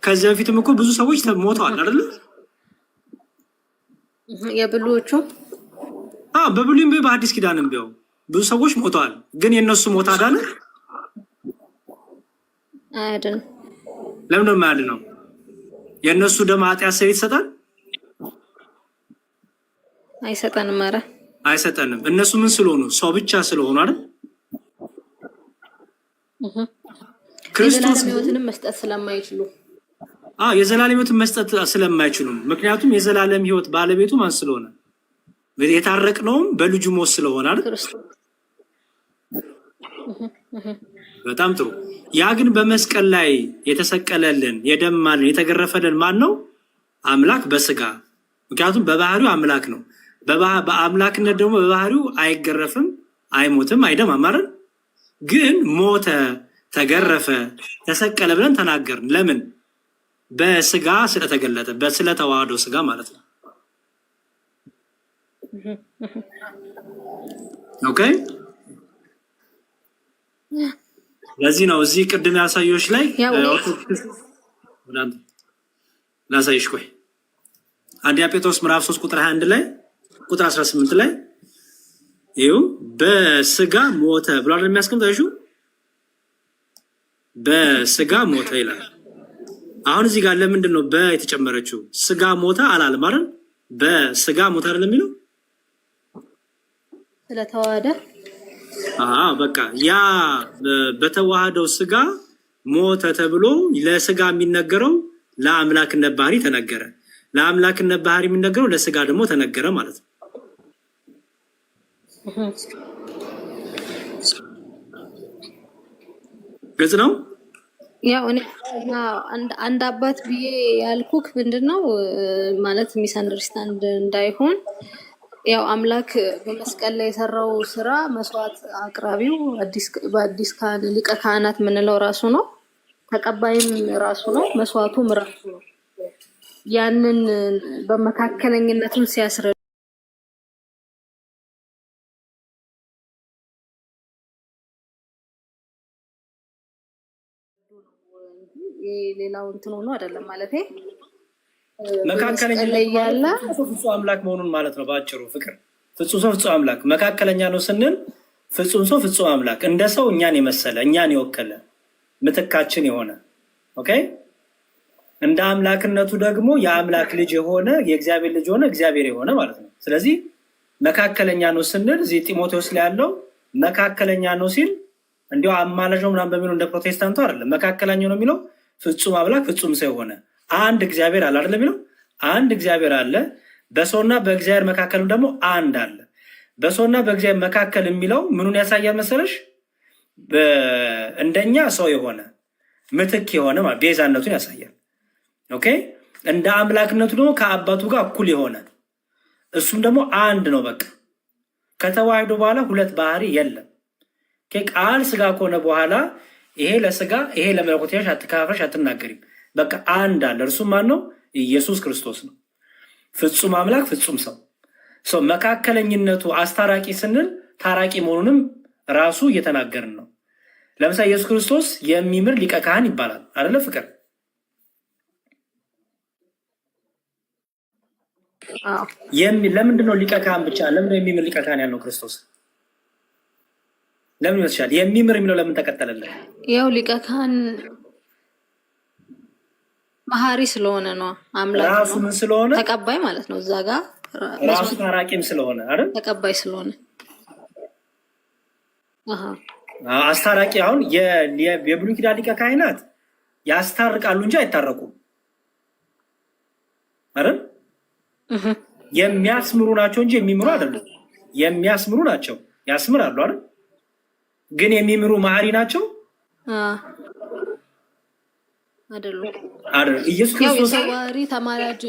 ከዚህ በፊትም እኮ ብዙ ሰዎች ሞተዋል አይደል? የብሉዎቹ በብሉይም በአዲስ ኪዳንም ቢሆን ብዙ ሰዎች ሞተዋል። ግን የነሱ ሞት አዳነ አይደል? ለምን ነው የማያድነው? የነሱ ደም ኃጢአት ስርየት ይሰጣል አይሰጠንም? ኧረ አይሰጠንም። እነሱ ምን ስለሆኑ? ሰው ብቻ ስለሆኑ አይደል? ክርስቶስ ሕይወትንም መስጠት ስለማይችሉ የዘላለም ሕይወትን መስጠት ስለማይችሉ ምክንያቱም የዘላለም ሕይወት ባለቤቱ ማን ስለሆነ? የታረቅነውም በልጁ ሞት ስለሆነ አይደል? በጣም ጥሩ። ያ ግን በመስቀል ላይ የተሰቀለልን የደማልን የተገረፈልን ማን ነው? አምላክ በስጋ ምክንያቱም በባህሪው አምላክ ነው። በአምላክነት ደግሞ በባህሪው አይገረፍም፣ አይሞትም፣ አይደማም አይደል? ግን ሞተ፣ ተገረፈ፣ ተሰቀለ ብለን ተናገርን። ለምን? በስጋ ስለተገለጠ ስለተዋህዶ ስጋ ማለት ነው። ኦኬ። ለዚህ ነው እዚህ ቅድም ያሳዮች ላይ ላሳይሽ። ቆይ አንደኛ ጴጥሮስ ምዕራፍ 3 ቁጥር 21 ላይ ቁጥር 18 ላይ ይኸው በስጋ ሞተ ብሏል የሚያስቀምጠው። በስጋ ሞተ ይላል። አሁን እዚህ ጋር ለምንድን ነው የተጨመረችው? ስጋ ሞተ አላለም አይደል? በስጋ ሞተ አይደል የሚለው ስለተዋሃደ። በቃ ያ በተዋሃደው ስጋ ሞተ ተብሎ ለስጋ የሚነገረው ለአምላክነት ባህሪ ተነገረ። ለአምላክነት ባህሪ የሚነገረው ለስጋ ደግሞ ተነገረ ማለት ነው። ግልጽ ነው። ያው እኔ አንድ አባት ብዬ ያልኩክ ምንድነው ማለት ሚስ አንደርስታንድ እንዳይሆን ያው አምላክ በመስቀል ላይ የሰራው ስራ መስዋዕት አቅራቢው በአዲስ ካህን ሊቀ ካህናት የምንለው ራሱ ነው። ተቀባይም ራሱ ነው። መስዋዕቱም ራሱ ነው። ያንን በመካከለኝነቱን ሲያስረዱ ሌላው እንትን ሆኖ አይደለም ማለት መካከለኛ ያለ ፍጹም አምላክ መሆኑን ማለት ነው ባጭሩ። ፍቅር ፍጹም ሰው ፍጹም አምላክ መካከለኛ ነው ስንል ፍጹም ሰው ፍጹም አምላክ እንደ ሰው እኛን የመሰለ እኛን የወከለ ምትካችን የሆነ ኦኬ፣ እንደ አምላክነቱ ደግሞ የአምላክ ልጅ የሆነ የእግዚአብሔር ልጅ የሆነ እግዚአብሔር የሆነ ማለት ነው። ስለዚህ መካከለኛ ነው ስንል እዚህ ጢሞቴዎስ ላይ ያለው መካከለኛ ነው ሲል እንዲያው አማላጅ ነው ምናምን በሚለው እንደ ፕሮቴስታንቱ አይደለም። መካከለኛ ነው የሚለው ፍጹም አምላክ ፍጹም ሰው የሆነ አንድ እግዚአብሔር አለ አይደለም የሚለው አንድ እግዚአብሔር አለ። በሰውና በእግዚአብሔር መካከል ደግሞ አንድ አለ። በሰውና በእግዚአብሔር መካከል የሚለው ምኑን ያሳያል መሰለሽ? እንደኛ ሰው የሆነ ምትክ የሆነ ማለት ቤዛነቱን ያሳያል። ኦኬ፣ እንደ አምላክነቱ ደግሞ ከአባቱ ጋር እኩል የሆነ እሱም ደግሞ አንድ ነው። በቃ ከተዋህዶ በኋላ ሁለት ባህሪ የለም። ቃል ስጋ ከሆነ በኋላ ይሄ ለስጋ ይሄ ለመለኮት አትካፈሽ አትናገሪም። በቃ አንድ አለ። እርሱም ማን ነው? ኢየሱስ ክርስቶስ ነው። ፍጹም አምላክ ፍጹም ሰው መካከለኝነቱ አስታራቂ ስንል ታራቂ መሆኑንም ራሱ እየተናገርን ነው። ለምሳሌ ኢየሱስ ክርስቶስ የሚምር ሊቀ ካህን ይባላል አይደለ? ፍቅር ለምንድን ነው ሊቀ ካህን ብቻ? ለምን የሚምር ሊቀ ካህን ያልነው ክርስቶስ? ለምን ይመስላል? የሚምር የሚለው ለምን ተቀጠለለት? ያው ሊቀ ካህን መሐሪ ስለሆነ ነው። አምላክ ራሱ ምን ስለሆነ ተቀባይ ማለት ነው። እዛ ጋር ራሱ ታራቂም ስለሆነ አይደል? ተቀባይ ስለሆነ አስታራቂ። አሁን የብሉይ ኪዳን ሊቀ ካህናት ያስታርቃሉ እንጂ አይታረቁም አይደል? የሚያስምሩ ናቸው እንጂ የሚምሩ አይደሉም። የሚያስምሩ ናቸው፣ ያስምራሉ አይደል? ግን የሚምሩ መሐሪ ናቸው አይደሉም። ኢየሱስ ክርስቶስ የሰዋሪ ተማላጅ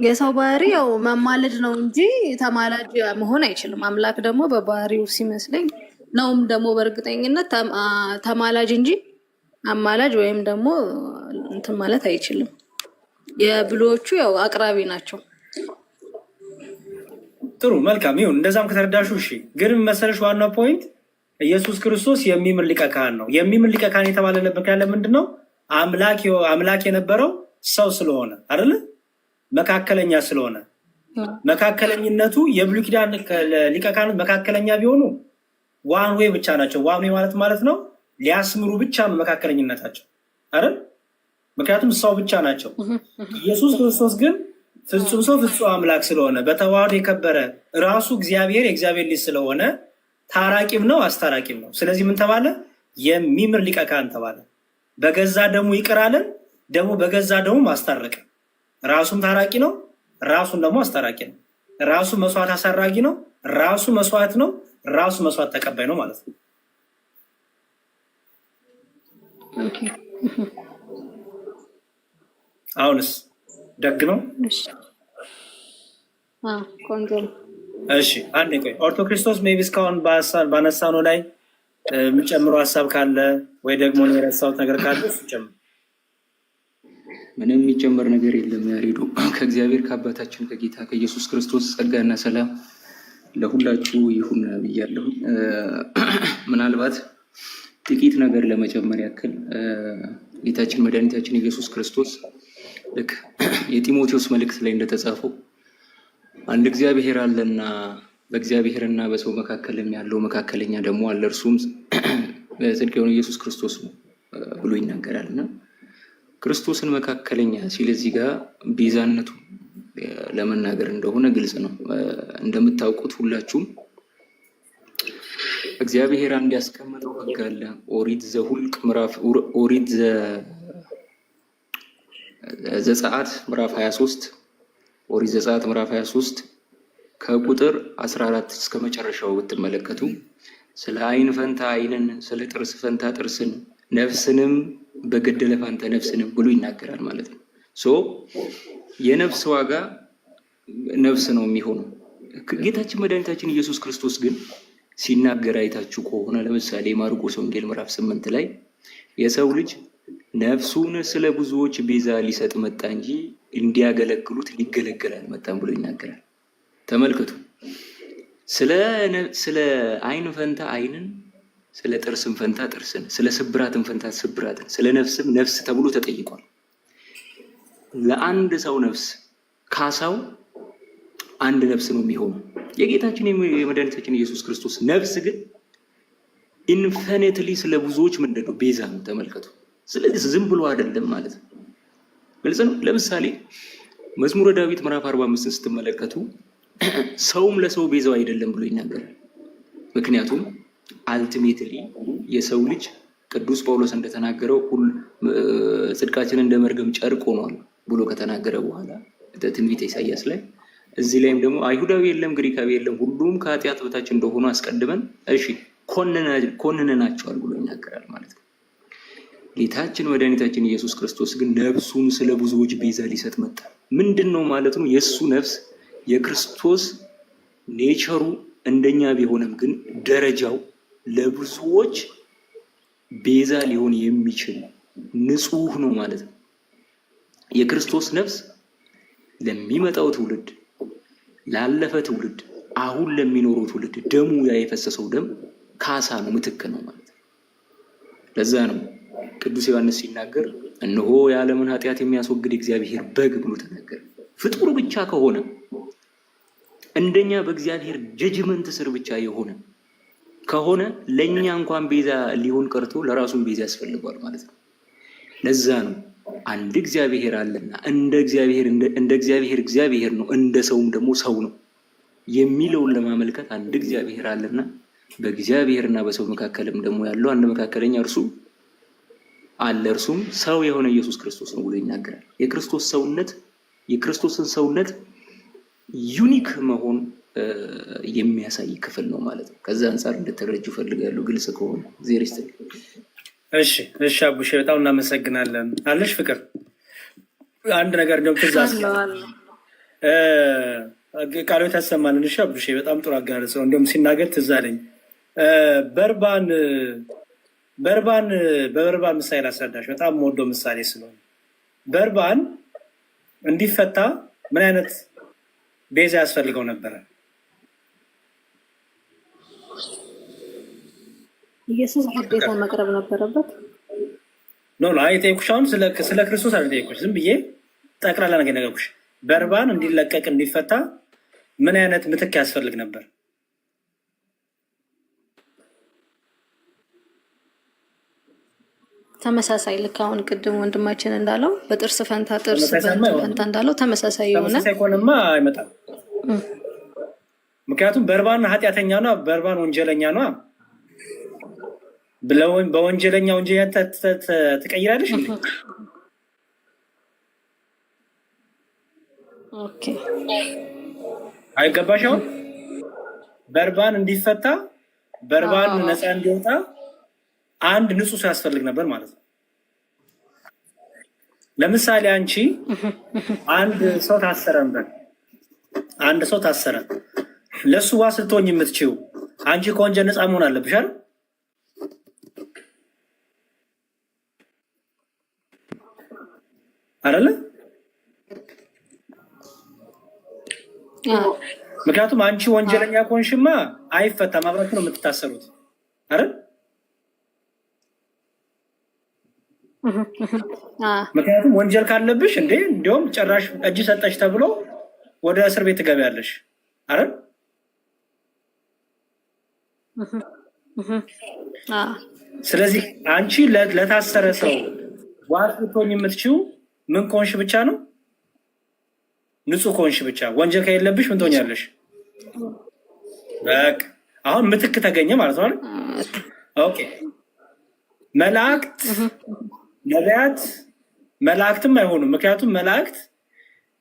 የሰው ባህሪ ያው መማለድ ነው እንጂ ተማላጅ መሆን አይችልም። አምላክ ደግሞ በባህሪው ሲመስለኝ ነውም ደግሞ በእርግጠኝነት ተማላጅ እንጂ አማላጅ ወይም ደግሞ እንትን ማለት አይችልም። የብሉዎቹ ያው አቅራቢ ናቸው። ጥሩ መልካም ይሁን። እንደዛም ከተረዳሹ እሺ። ግን መሰለሽ ዋናው ፖይንት ኢየሱስ ክርስቶስ የሚምር ሊቀ ካህን ነው። የሚምር ሊቀ ካህን የተባለበት ያለ ምንድን ነው? አምላክ የነበረው ሰው ስለሆነ አይደለ? መካከለኛ ስለሆነ መካከለኝነቱ የብሉይ ኪዳን ሊቀ ካህናት መካከለኛ ቢሆኑ ዋን ዌይ ብቻ ናቸው። ዋን ዌይ ማለት ነው ሊያስምሩ ብቻ ነው መካከለኝነታቸው አይደል? ምክንያቱም ሰው ብቻ ናቸው። ኢየሱስ ክርስቶስ ግን ፍጹም ሰው ፍጹም አምላክ ስለሆነ በተዋህዶ የከበረ ራሱ እግዚአብሔር የእግዚአብሔር ልጅ ስለሆነ ታራቂም ነው አስታራቂም ነው። ስለዚህ ምን ተባለ? የሚምር ሊቀ ካህን ተባለ። በገዛ ደሙ ይቅር አለን፣ ደግሞ በገዛ ደሙ ማስታረቀ። ራሱም ታራቂ ነው፣ ራሱን ደግሞ አስታራቂ ነው። ራሱ መስዋዕት አሳራጊ ነው፣ ራሱ መስዋዕት ነው፣ ራሱ መስዋዕት ተቀባይ ነው ማለት ነው። አሁንስ ደግ ነው። ቆንጆ ነው። እሺ አንዴ ቆይ። ኦርቶክርስቶስ ሜቢ እስካሁን ባነሳነው ላይ የምጨምረው ሀሳብ ካለ ወይ ደግሞ የረሳሁት ነገር ካለ እሱ ጨምር። ምንም የሚጨመር ነገር የለም። ያሬዱ ከእግዚአብሔር ከአባታችን ከጌታ ከኢየሱስ ክርስቶስ ጸጋና ሰላም ለሁላችሁ ይሁን ብያለሁ። ምናልባት ጥቂት ነገር ለመጨመር ያክል ጌታችን መድኃኒታችን ኢየሱስ ክርስቶስ ልክ የጢሞቴዎስ መልእክት ላይ እንደተጻፈው አንድ እግዚአብሔር አለና በእግዚአብሔርና በሰው መካከልም ያለው መካከለኛ ደግሞ አለ፣ እርሱም በጽድቅ የሆነ ኢየሱስ ክርስቶስ ነው ብሎ ይናገራል። እና ክርስቶስን መካከለኛ ሲል እዚህ ጋር ቤዛነቱ ለመናገር እንደሆነ ግልጽ ነው። እንደምታውቁት ሁላችሁም እግዚአብሔር አንድ ያስቀመጠው ሕግ አለ። ኦሪት ዘኍልቍ ኦሪት ዘጸአት ምዕራፍ 23 ኦሪት ዘጸአት ምዕራፍ 23 ከቁጥር 14 እስከ መጨረሻው ብትመለከቱ ስለ ዓይን ፈንታ ዓይንን፣ ስለ ጥርስ ፈንታ ጥርስን፣ ነፍስንም በገደለ ፈንታ ነፍስንም ብሎ ይናገራል ማለት ነው። የነፍስ ዋጋ ነፍስ ነው የሚሆነው። ጌታችን መድኃኒታችን ኢየሱስ ክርስቶስ ግን ሲናገር አይታችሁ ከሆነ ለምሳሌ ማርቆስ ወንጌል ምዕራፍ 8 ላይ የሰው ልጅ ነፍሱን ስለ ብዙዎች ቤዛ ሊሰጥ መጣ እንጂ እንዲያገለግሉት ሊገለገል አልመጣም ብሎ ይናገራል። ተመልከቱ። ስለ ዓይን ፈንታ ዓይንን፣ ስለ ጥርስም ፈንታ ጥርስን፣ ስለ ስብራትም ፈንታ ስብራትን፣ ስለ ነፍስም ነፍስ ተብሎ ተጠይቋል። ለአንድ ሰው ነፍስ ካሳው አንድ ነፍስ ነው የሚሆነው። የጌታችን የመድኃኒታችን ኢየሱስ ክርስቶስ ነፍስ ግን ኢንፊኒትሊ ስለ ብዙዎች ምንድን ነው? ቤዛ ነው። ተመልከቱ። ስለዚህ ዝም ብሎ አይደለም ማለት ነው። ግልጽ ነው። ለምሳሌ መዝሙረ ዳዊት ምዕራፍ 45 ስትመለከቱ ሰውም ለሰው ቤዛው አይደለም ብሎ ይናገራል። ምክንያቱም አልቲሜትሊ የሰው ልጅ ቅዱስ ጳውሎስ እንደተናገረው ጽድቃችን እንደ መርገም ጨርቅ ሆኗል ብሎ ከተናገረ በኋላ ትንቢተ ኢሳያስ ላይ እዚህ ላይም ደግሞ አይሁዳዊ የለም ግሪካዊ የለም ሁሉም ከኃጢአት በታች እንደሆኑ አስቀድመን ኮንነናቸዋል ብሎ ይናገራል ማለት ነው። ጌታችን መድኃኒታችን ኢየሱስ ክርስቶስ ግን ነፍሱን ስለ ብዙዎች ቤዛ ሊሰጥ መጣ። ምንድን ነው ማለት ነው? የእሱ ነፍስ የክርስቶስ ኔቸሩ እንደኛ ቢሆንም ግን ደረጃው ለብዙዎች ቤዛ ሊሆን የሚችል ንጹህ ነው ማለት ነው። የክርስቶስ ነፍስ ለሚመጣው ትውልድ፣ ላለፈ ትውልድ፣ አሁን ለሚኖረው ትውልድ ደሙ የፈሰሰው ደም ካሳ ነው፣ ምትክ ነው ማለት ነው። ለዛ ነው ቅዱስ ዮሐንስ ሲናገር እነሆ የዓለምን ኃጢአት የሚያስወግድ እግዚአብሔር በግ ብሎ ተናገረ። ፍጡር ብቻ ከሆነ እንደኛ በእግዚአብሔር ጀጅመንት ስር ብቻ የሆነ ከሆነ ለኛ እንኳን ቤዛ ሊሆን ቀርቶ ለራሱን ቤዛ ያስፈልገዋል ማለት ነው። ለዛ ነው አንድ እግዚአብሔር አለና እንደ እግዚአብሔር እግዚአብሔር ነው፣ እንደ ሰውም ደግሞ ሰው ነው የሚለውን ለማመልከት አንድ እግዚአብሔር አለና በእግዚአብሔርና በሰው መካከልም ደግሞ ያለው አንድ መካከለኛ እርሱ አለ፣ እርሱም ሰው የሆነ ኢየሱስ ክርስቶስ ነው ብሎ ይናገራል። የክርስቶስን ሰውነት ዩኒክ መሆን የሚያሳይ ክፍል ነው ማለት ነው። ከዛ አንጻር እንድትረጁ ፈልጋለሁ፣ ግልጽ ከሆነ ዜር ይስጥልኝ። እሺ አቡሼ በጣም እናመሰግናለን። አለሽ ፍቅር አንድ ነገር እንደውም ትዝ ቃሉ ታሰማልን። እሺ አቡሼ በጣም ጥሩ አጋለጽ ነው። እንደውም ሲናገር ትዝ አለኝ በበርባን ምሳሌ ላስረዳሽ። በጣም የምወደው ምሳሌ ስለሆነ በርባን እንዲፈታ ምን አይነት ቤዛ ያስፈልገው ነበረ? ኢየሱስ ግዴታ መቅረብ ነበረበት። አይ ጠይቁሽ፣ አሁን ስለ ክርስቶስ አልጠይቁሽ፣ ዝም ብዬ ጠቅላላ ነገር ነገርኩሽ። በርባን እንዲለቀቅ እንዲፈታ ምን አይነት ምትክ ያስፈልግ ነበር? ተመሳሳይ ልክ አሁን ቅድም ወንድማችን እንዳለው በጥርስ ፈንታ ጥርስ ፈንታ እንዳለው ተመሳሳይ የሆነ ተመሳሳይ ከሆነማ አይመጣም። ምክንያቱም በርባን ኃጢአተኛ ነው፣ በርባን ወንጀለኛ ነው። በወንጀለኛ ወንጀለኛ ትቀይራለሽ እንዴ? ኦኬ አይገባሽም። በርባን እንዲፈታ በርባን ነፃ እንዲወጣ አንድ ንጹህ ሰው ያስፈልግ ነበር ማለት ነው። ለምሳሌ አንቺ አንድ ሰው ታሰረ፣ ለሱ ዋስ ልትሆኝ የምትችይው አንቺ ከወንጀል ነፃ መሆን አለብሽ አይደለ? ምክንያቱም አንቺ ወንጀለኛ ከሆንሽማ አይፈታም፣ አብራችሁ ነው የምትታሰሩት አይደል? ምክንያቱም ወንጀል ካለብሽ እንዲሁም ጭራሽ እጅ ሰጠሽ ተብሎ ወደ እስር ቤት ትገቢያለሽ አይደል? ስለዚህ አንቺ ለታሰረ ሰው ዋስ ልትሆኝ የምትችይው ምን ከሆንሽ ብቻ ነው? ንጹህ ከሆንሽ ብቻ። ወንጀል ከሌለብሽ ምን ትሆኛለሽ? በቃ አሁን ምትክ ተገኘ ማለት ነው አይደል? ኦኬ። መላእክት ነቢያት መላእክትም አይሆኑም። ምክንያቱም መላእክት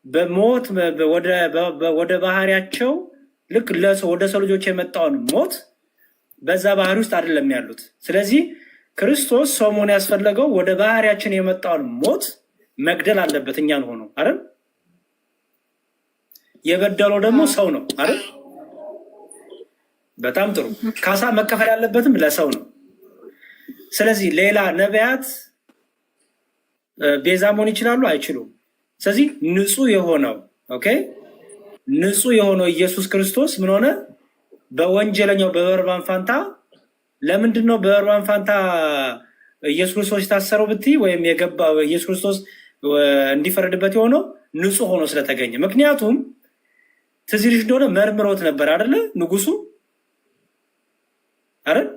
በሞት ወደ ባህሪያቸው ልክ ወደ ሰው ልጆች የመጣውን ሞት በዛ ባህሪ ውስጥ አይደለም ያሉት። ስለዚህ ክርስቶስ ሰው መሆን ያስፈለገው ወደ ባህሪያችን የመጣውን ሞት መግደል አለበት እኛን ሆኖ አይደል? የበደለው ደግሞ ሰው ነው አይደል? በጣም ጥሩ። ካሳ መከፈል ያለበትም ለሰው ነው። ስለዚህ ሌላ ነቢያት ቤዛ መሆን ይችላሉ? አይችሉም። ስለዚህ ንጹህ የሆነው ኦኬ፣ ንጹህ የሆነው ኢየሱስ ክርስቶስ ምን ሆነ? በወንጀለኛው በበርባን ፋንታ። ለምንድን ነው በበርባን ፋንታ ኢየሱስ ክርስቶስ የታሰረው ብትይ፣ ወይም የገባው ኢየሱስ ክርስቶስ እንዲፈረድበት የሆነው ንጹህ ሆኖ ስለተገኘ። ምክንያቱም ትዝ ይልሽ እንደሆነ መርምሮት ነበር አይደለ? ንጉሱ አይደል?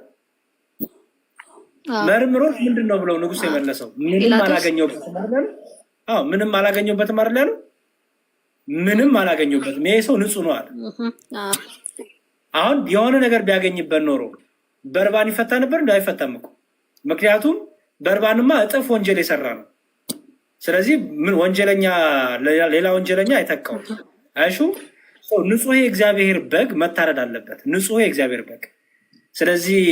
መርምሮት ምንድን ነው ብለው ንጉሱ የመለሰው ምንም አላገኘሁበትም አይደል? አዎ ምንም አላገኘሁበትም አይደል ያለው? ምንም አላገኘሁበትም፣ ይሄ ሰው ንጹህ ነው አለ። አሁን የሆነ ነገር ቢያገኝበት ኖሮ በርባን ይፈታ ነበር? አይፈታም እኮ። ምክንያቱም በርባንማ እጥፍ ወንጀል የሰራ ነው። ስለዚህ ምን ወንጀለኛ ሌላ ወንጀለኛ አይተካውም። አይሹ ንጹህ የእግዚአብሔር በግ መታረድ አለበት፣ ንጹህ የእግዚአብሔር በግ። ስለዚህ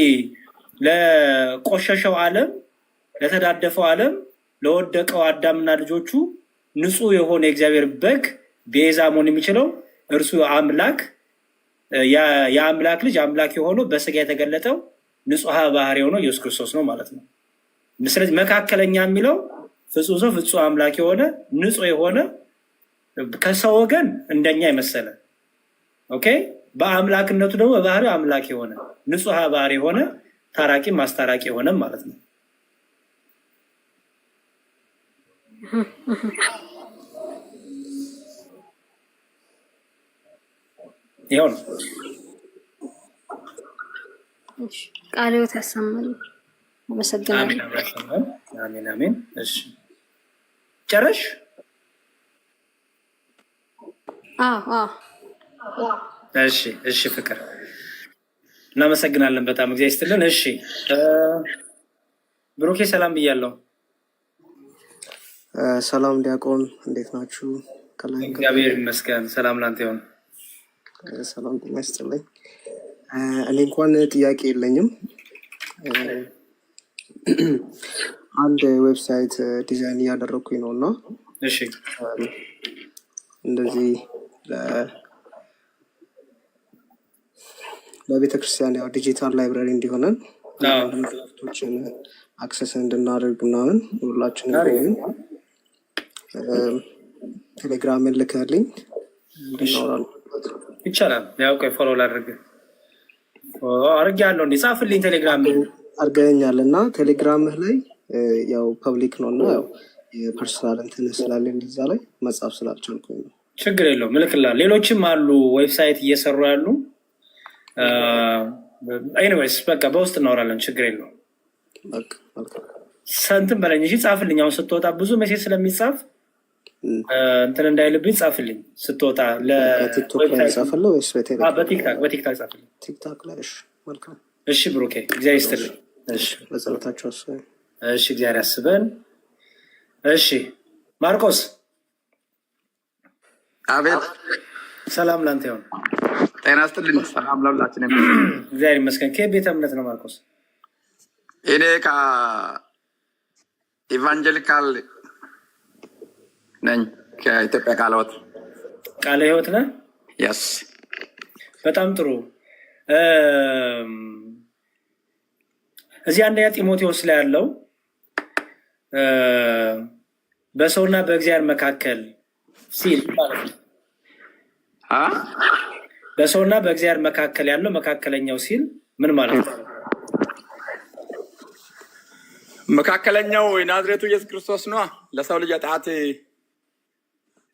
ለቆሸሸው ዓለም፣ ለተዳደፈው ዓለም፣ ለወደቀው አዳምና ልጆቹ ንጹህ የሆነ የእግዚአብሔር በግ ቤዛ መሆን የሚችለው እርሱ አምላክ፣ የአምላክ ልጅ አምላክ የሆነው በስጋ የተገለጠው ንጹሐ ባህሪ የሆነው ኢየሱስ ክርስቶስ ነው ማለት ነው። ስለዚህ መካከለኛ የሚለው ፍጹም ሰው ፍጹም አምላክ የሆነ ንጹህ የሆነ ከሰው ወገን እንደኛ የመሰለ ኦኬ፣ በአምላክነቱ ደግሞ በባህሪው አምላክ የሆነ ንጹሐ ባህሪ የሆነ ታራቂ ማስታራቂ የሆነ ማለት ነው። ይኸው ነው። ቃልዎት ያሰማል። አመሰግናለሁ። አሜን አሜን። እሺ ጨረሽ? እሺ እሺ፣ ፍቅር እናመሰግናለን በጣም እግዚአብሔር ይስጥልን። እሺ ብሩኬ ሰላም ብያለሁ። ሰላም ዲያቆን፣ እንዴት ናችሁ? እግዚአብሔር ይመስገን። ሰላም ላንተ ይሁን። ሰላም ጤና ይስጥልኝ። እኔ እንኳን ጥያቄ የለኝም። አንድ ዌብሳይት ዲዛይን እያደረግኩኝ ነው እና እሺ እንደዚህ ለቤተክርስቲያን ያው ዲጂታል ላይብራሪ እንዲሆነን መጽሐፍቶችን አክሰስ እንድናደርግ ምናምን ሁላችን ቴሌግራምን ልከልኝ እንድናወራል ይቻላል። ያው ቆይ ፎሎ ላድርግ አድርጌያለሁ። እንዴ ጻፍልኝ ቴሌግራም አድርገኛል እና ቴሌግራምህ ላይ ያው ፐብሊክ ነው እና ያው የፐርሰናል እንትን ስላለኝ እዛ ላይ መጻፍ ስላልቻልኩኝ ነው። ችግር የለውም እልክልሃለሁ። ሌሎችም አሉ ዌብሳይት እየሰሩ ያሉ። ኤኒዌይስ በቃ በውስጥ እናወራለን። ችግር የለውም። እንትን በለኝ እሺ፣ ጻፍልኝ። አሁን ስትወጣ ብዙ ሜሴጅ ስለሚጻፍ እንትን እንዳይልብኝ ጻፍልኝ ስትወጣ። በቲክቶክ ላይ ጻፈልኝ ወይስ በቴሌግራም? በቲክታክ ጻፍልኝ። ቲክታክ ላይ እሺ። መልካም እሺ ብሩኬ እግዚአብሔር ይስጥልኝ። እሺ በጸሎታችሁ አስበን። እሺ እግዚአብሔር ያስበን። እሺ ማርቆስ። አቤት። ሰላም ላንተ ይሁን። ጤና ይስጥልኝ። ሰላም ለሁላችንም። እግዚአብሔር ይመስገን። ከየት ቤተ እምነት ነው ማርቆስ? እኔ ከኢቫንጀሊካል ነኝ፣ ከኢትዮጵያ ቃለ ሕይወት። ቃለ ሕይወት ነህ? የስ። በጣም ጥሩ። እዚህ አንደኛ ጢሞቴዎስ ላይ ያለው በሰውና በእግዚአብሔር መካከል ሲል ማለት ነው። በሰውና በእግዚአብሔር መካከል ያለው መካከለኛው ሲል ምን ማለት ነው? መካከለኛው የናዝሬቱ ኢየሱስ ክርስቶስ ነው። ለሰው ልጅ ኃጢአት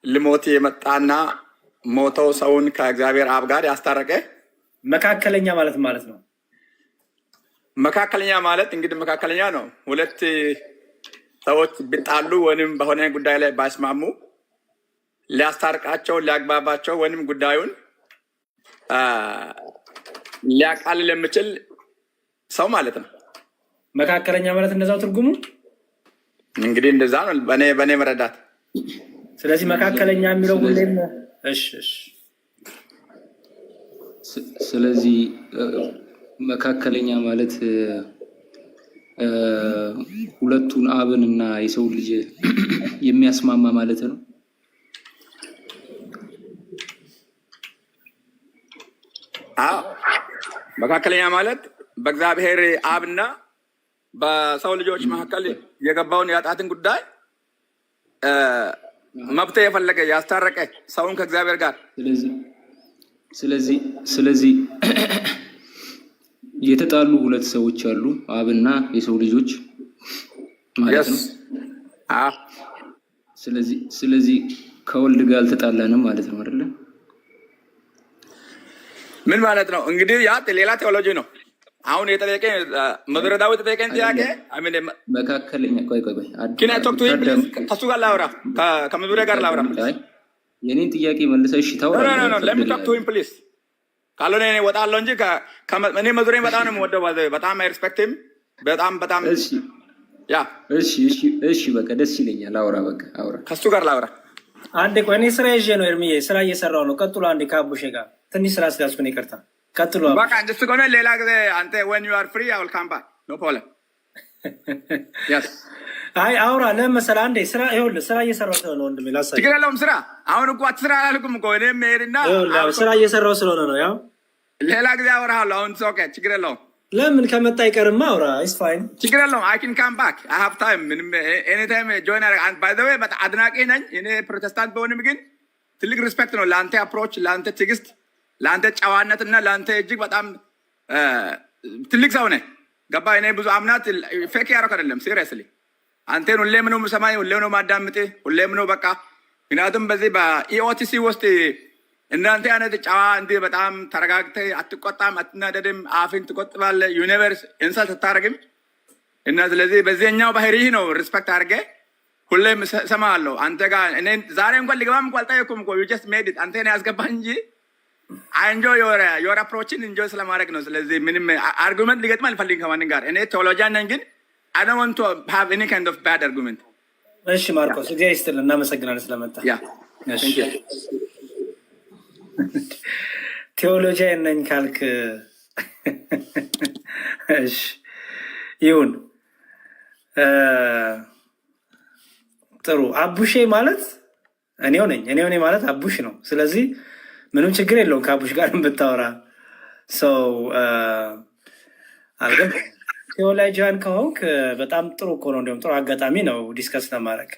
ልሞት የመጣና ሞተው ሰውን ከእግዚአብሔር አብ ጋር ያስታረቀ መካከለኛ ማለት ነው። መካከለኛ ማለት እንግዲህ መካከለኛ ነው። ሁለት ሰዎች ቢጣሉ ወይም በሆነ ጉዳይ ላይ ባይስማሙ ሊያስታርቃቸው፣ ሊያግባባቸው ወይም ጉዳዩን ሊያቃልል የሚችል ሰው ማለት ነው። መካከለኛ ማለት እንደዛው ትርጉሙ እንግዲህ እንደዛ ነው በእኔ መረዳት። ስለዚህ መካከለኛ የሚለው ሁሌም እሺ። ስለዚህ መካከለኛ ማለት ሁለቱን አብን እና የሰው ልጅ የሚያስማማ ማለት ነው። አዎ መካከለኛ ማለት በእግዚአብሔር አብና በሰው ልጆች መካከል የገባውን የኃጢአትን ጉዳይ መብት የፈለገ ያስታረቀ ሰውን ከእግዚአብሔር ጋር። ስለዚህ የተጣሉ ሁለት ሰዎች አሉ፣ አብና የሰው ልጆች ማለት ነው። ስለዚህ ከወልድ ጋር አልተጣላንም ማለት ነው አይደለ? ምን ማለት ነው እንግዲህ? ያ ሌላ ቴዎሎጂ ነው። አሁን የጠየቀ መዝሙረ ዳዊት የጠየቀኝ ጥያቄ መካከለኛ ቆይ ከሱ ጋር ላውራ፣ ከመዝሙረ ጋር ላውራ። የኔን ጥያቄ መልሰሽ ታውራ። ለምታክቱኝ ፕሊዝ። ካልሆነ እኔ እወጣለሁ እንጂ እኔ መዝሙሬን በጣም ነው የምወደው። በጣም ሪስፔክትም በጣም እሺ በቃ ደስ ይለኛል። አውራ በቃ አውራ፣ ከሱ ጋር ላውራ። አንዴ ቆይ፣ እኔ ስራ ይዤ ነው ኤርሚዬ፣ ስራ እየሰራሁ ነው። ቀጥሎ አንዴ ከአቡሼ ጋር ትንሽ ስራ ስላስኩኝ ይቅርታ። ቀጥሎ በቃ እንደሱ ከሆነ ሌላ ጊዜ አንተ when you are free I will come back no problem yes አይ አውራ ለመሰለ አንዴ ስራ ይኸውልህ፣ ስራ እየሰራሁ ስለሆነ ወንድሜ ላሳይ። ችግር የለውም ስራ። አሁን እኮ አትስራ አላልኩም እኮ እኔም መሄድና ስራ እየሰራሁ ስለሆነ ነው። ያው ሌላ ጊዜ አወራሃለሁ። አሁን ኦኬ፣ ችግር የለውም። ለምን ከመጣ አይቀርማ አውራ። ኢትስ ፋይን፣ ችግር የለውም። I can come back I have time ምንም anytime join and by the way በጣም አድናቂ ነኝ እኔ ፕሮቴስታንት በሆንም ግን ትልቅ ሪስፔክት ነው ለአንተ አፕሮች፣ ለአንተ ትዕግስት፣ ለአንተ ጨዋነት እና ለአንተ እጅግ በጣም ትልቅ ሰው ነህ። ገባ? እኔ ብዙ አምናት ፌክ ያደረኩ አይደለም፣ ሲሪየስሊ አንተን ሁሌም ነው የምሰማኝ፣ ሁሌም ነው የማዳምጥ፣ ሁሌም ነው በቃ። ምክንያቱም በዚህ በኢኦቲሲ ውስጥ እናንተ አይነት ጨዋ እንዲህ በጣም ተረጋግተህ አትቆጣም፣ አትናደድም፣ አፍን ትቆጥባለህ፣ ዩኒቨርስ ኢንሰልት አታደርግም። እና ስለዚህ በዚህኛው ባህሪህ ነው ሪስፔክት አድርገህ ሁሌም እሰማሃለሁ አንተ ጋር። እኔ ዛሬ እንኳን ልገባም እኮ አልጠየኩም እኮ you just made it አንተ ነው ያስገባህ እንጂ enjoy your approachን enjoy ስለማድረግ ነው። ስለዚህ ምንም አርጉመንት ሊገጥም አልፈልግም ከማንም ጋር። እኔ ቴዎሎጂያን ነኝ ግን I don't want to have any kind of bad argument። እሺ ማርቆስ እግዚአብሔር ይስጥልን፣ እናመሰግናለን ስለመጣ። እሺ ቴዎሎጂያን ነኝ ካልክ እሺ ይሁን። ጥሩ። አቡሼ ማለት እኔው ነኝ ማለት አቡሽ ነው። ስለዚህ ምንም ችግር የለውም ከአቡሽ ጋር ብታወራ። ሰው አልገባ ቴዎሎጂያን ከሆንክ በጣም ጥሩ እኮ ነው። እንዲሁም ጥሩ አጋጣሚ ነው ዲስከስ ለማድረግ።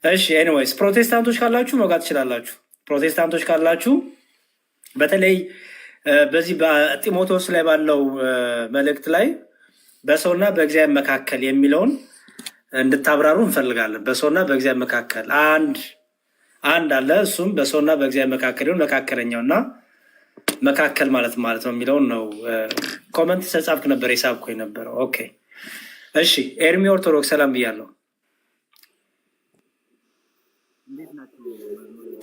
እሺ ኤኒዌይስ ፕሮቴስታንቶች ካላችሁ መውጋት ትችላላችሁ። ፕሮቴስታንቶች ካላችሁ በተለይ በዚህ በጢሞቴዎስ ላይ ባለው መልእክት ላይ በሰውና በእግዚአብሔር መካከል የሚለውን እንድታብራሩ እንፈልጋለን። በሰውና በእግዚአብሔር መካከል አንድ አለ። እሱም በሰውና በእግዚአብሔር መካከል ይሁን መካከለኛውና መካከል ማለት ነው የሚለውን ነው። ኮመንት ተጻፍክ ነበር የሳብኩ የነበረው። ኦኬ እሺ። ኤርሚ ኦርቶዶክስ ሰላም ብያለሁ።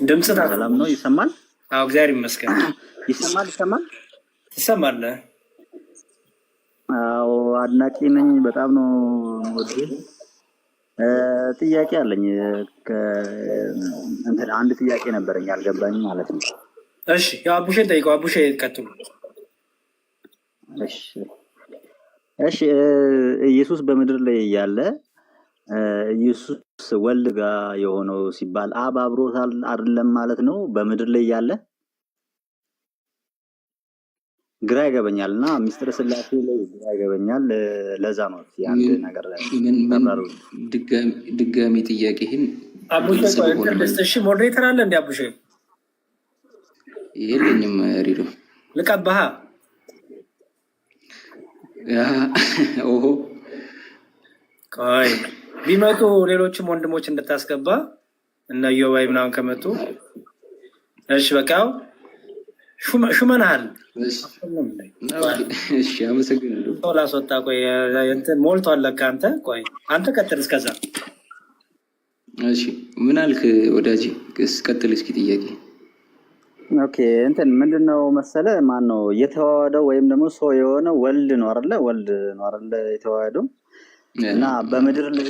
ድምጽ ሰላም ነው? ይሰማል? አዎ እግዚአብሔር ይመስገን። ይሰማል? ትሰማለህ? አዎ አድናቂ ነኝ። በጣም ነው ወዲህ ጥያቄ አለኝ። አንድ ጥያቄ ነበረኝ አልገባኝ ማለት ነው። እሺ ያው አቡሼን ጠይቀው። አቡሼ ቀጥሉ። እሺ ኢየሱስ በምድር ላይ ያለ ኢየሱስ ወልድ ጋር የሆነው ሲባል አብ አብሮት አይደለም ማለት ነው? በምድር ላይ ያለ ግራ ይገበኛልና ሚስጥረ ስላሴ ላይ ግራ ይገበኛል። ለዛ ነው አንድ ነገር ላይ ድጋሚ ጥያቄህን አቡሼ እሺ ሞዴሬተር አለ እንዴ? አቡሼ የለኝም። ሪዶ ልቀባህ። ኦሆ ቆይ ቢመጡ ሌሎችም ወንድሞች እንድታስገባ እነ ዮባይ ምናምን ከመጡ እሺ በቃው ሹመናል። እሺ አመሰግናለሁ። ላስወጣ ቆይ እንትን ሞልቷል ለካ። አንተ ቀጥል እስከዛ። እሺ ምን አልክ ወዳጄ? ቀጥል እስኪ ጥያቄ። ኦኬ ምንድነው መሰለ ማን ነው የተዋሃደው ወይም ደግሞ ሰው የሆነ ወልድ ነው አይደለ የተዋሃደው እና በምድር ላይ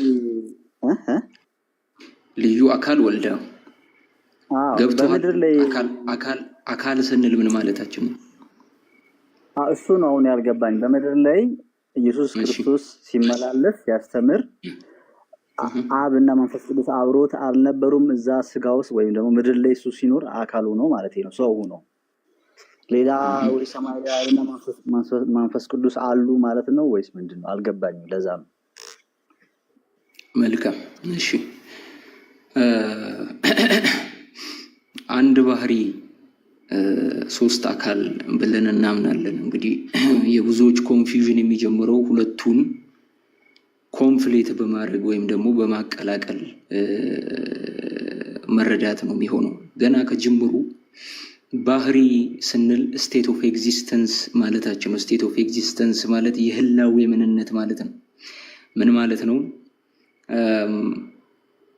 ልዩ አካል ወልድ ነው። በምድር ላይ አካል ስንል ምን ማለታችን ነው? እሱ ነው አሁን ያልገባኝ። በምድር ላይ ኢየሱስ ክርስቶስ ሲመላለስ ሲያስተምር አብና መንፈስ ቅዱስ አብሮት አልነበሩም እዛ ስጋ ውስጥ ወይም ደግሞ ምድር ላይ እሱ ሲኖር አካሉ ነው ማለት ነው፣ ሰው ነው። ሌላ ወይ ሰማይ ላይ አብና መንፈስ ቅዱስ አሉ ማለት ነው ወይስ ምንድነው? አልገባኝም። ለዛ ነው። መልካም እሺ። አንድ ባህሪ ሶስት አካል ብለን እናምናለን። እንግዲህ የብዙዎች ኮንፊውዥን የሚጀምረው ሁለቱን ኮንፍሌት በማድረግ ወይም ደግሞ በማቀላቀል መረዳት ነው የሚሆነው። ገና ከጅምሩ ባህሪ ስንል ስቴት ኦፍ ኤግዚስተንስ ማለታችን ነው። ስቴት ኦፍ ኤግዚስተንስ ማለት የህላዌ ምንነት ማለት ነው። ምን ማለት ነው?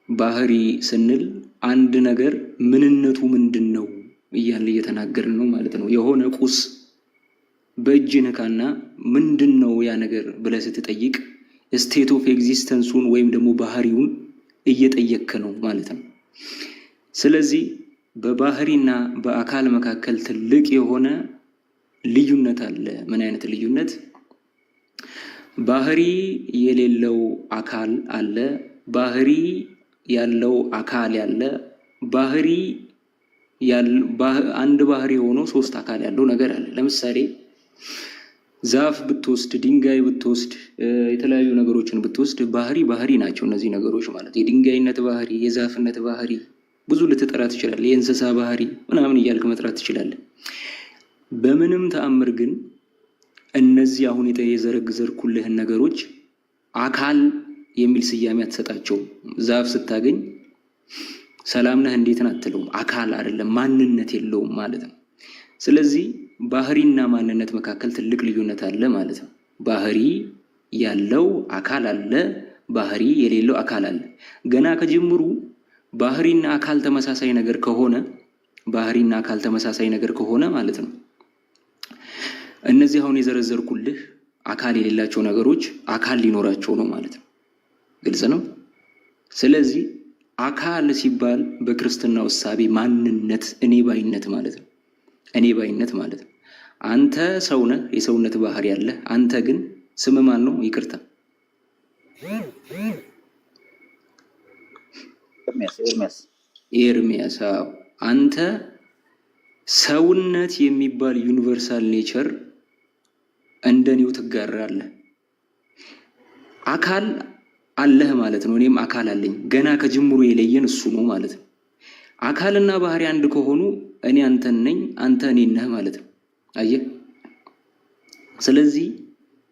ባህሪ ስንል አንድ ነገር ምንነቱ ምንድን ነው እያለ እየተናገርን ነው ማለት ነው። የሆነ ቁስ በእጅ ነካና ምንድን ነው ያ ነገር ብለህ ስትጠይቅ ስቴት ኦፍ ኤግዚስተንሱን ወይም ደግሞ ባህሪውን እየጠየክ ነው ማለት ነው። ስለዚህ በባህሪና በአካል መካከል ትልቅ የሆነ ልዩነት አለ። ምን አይነት ልዩነት? ባህሪ የሌለው አካል አለ፣ ባህሪ ያለው አካል ያለ፣ ባህሪ አንድ ባህሪ ሆኖ ሶስት አካል ያለው ነገር አለ። ለምሳሌ ዛፍ ብትወስድ፣ ድንጋይ ብትወስድ፣ የተለያዩ ነገሮችን ብትወስድ ባህሪ ናቸው እነዚህ ነገሮች ማለት። የድንጋይነት ባህሪ፣ የዛፍነት ባህሪ ብዙ ልትጠራ ትችላለህ። የእንስሳ ባህሪ ምናምን እያልክ መጥራት ትችላለህ። በምንም ተአምር ግን እነዚህ አሁን የዘረዘርኩልህን ነገሮች አካል የሚል ስያሜ አትሰጣቸውም። ዛፍ ስታገኝ ሰላም ነህ እንዴት ነህ አትለውም። አካል አይደለም፣ ማንነት የለውም ማለት ነው። ስለዚህ ባህሪና ማንነት መካከል ትልቅ ልዩነት አለ ማለት ነው። ባህሪ ያለው አካል አለ፣ ባህሪ የሌለው አካል አለ። ገና ከጅምሩ ባህሪና አካል ተመሳሳይ ነገር ከሆነ ማለት ነው እነዚህ አሁን የዘረዘርኩልህ አካል የሌላቸው ነገሮች አካል ሊኖራቸው ነው ማለት ነው። ግልጽ ነው። ስለዚህ አካል ሲባል በክርስትናው እሳቤ ማንነት፣ እኔ ባይነት ማለት ነው። እኔ ባይነት ማለት ነው። አንተ ሰው ነህ፣ የሰውነት ባህሪ ያለ። አንተ ግን ስም ማን ነው? ይቅርታ ኤርሚያስ። አንተ ሰውነት የሚባል ዩኒቨርሳል ኔቸር እንደኔው ትጋራለህ። አካል አለህ ማለት ነው። እኔም አካል አለኝ። ገና ከጅምሩ የለየን እሱ ነው ማለት ነው። አካልና ባህሪ አንድ ከሆኑ እኔ አንተን ነኝ፣ አንተ እኔን ነህ ማለት ነው። አየህ። ስለዚህ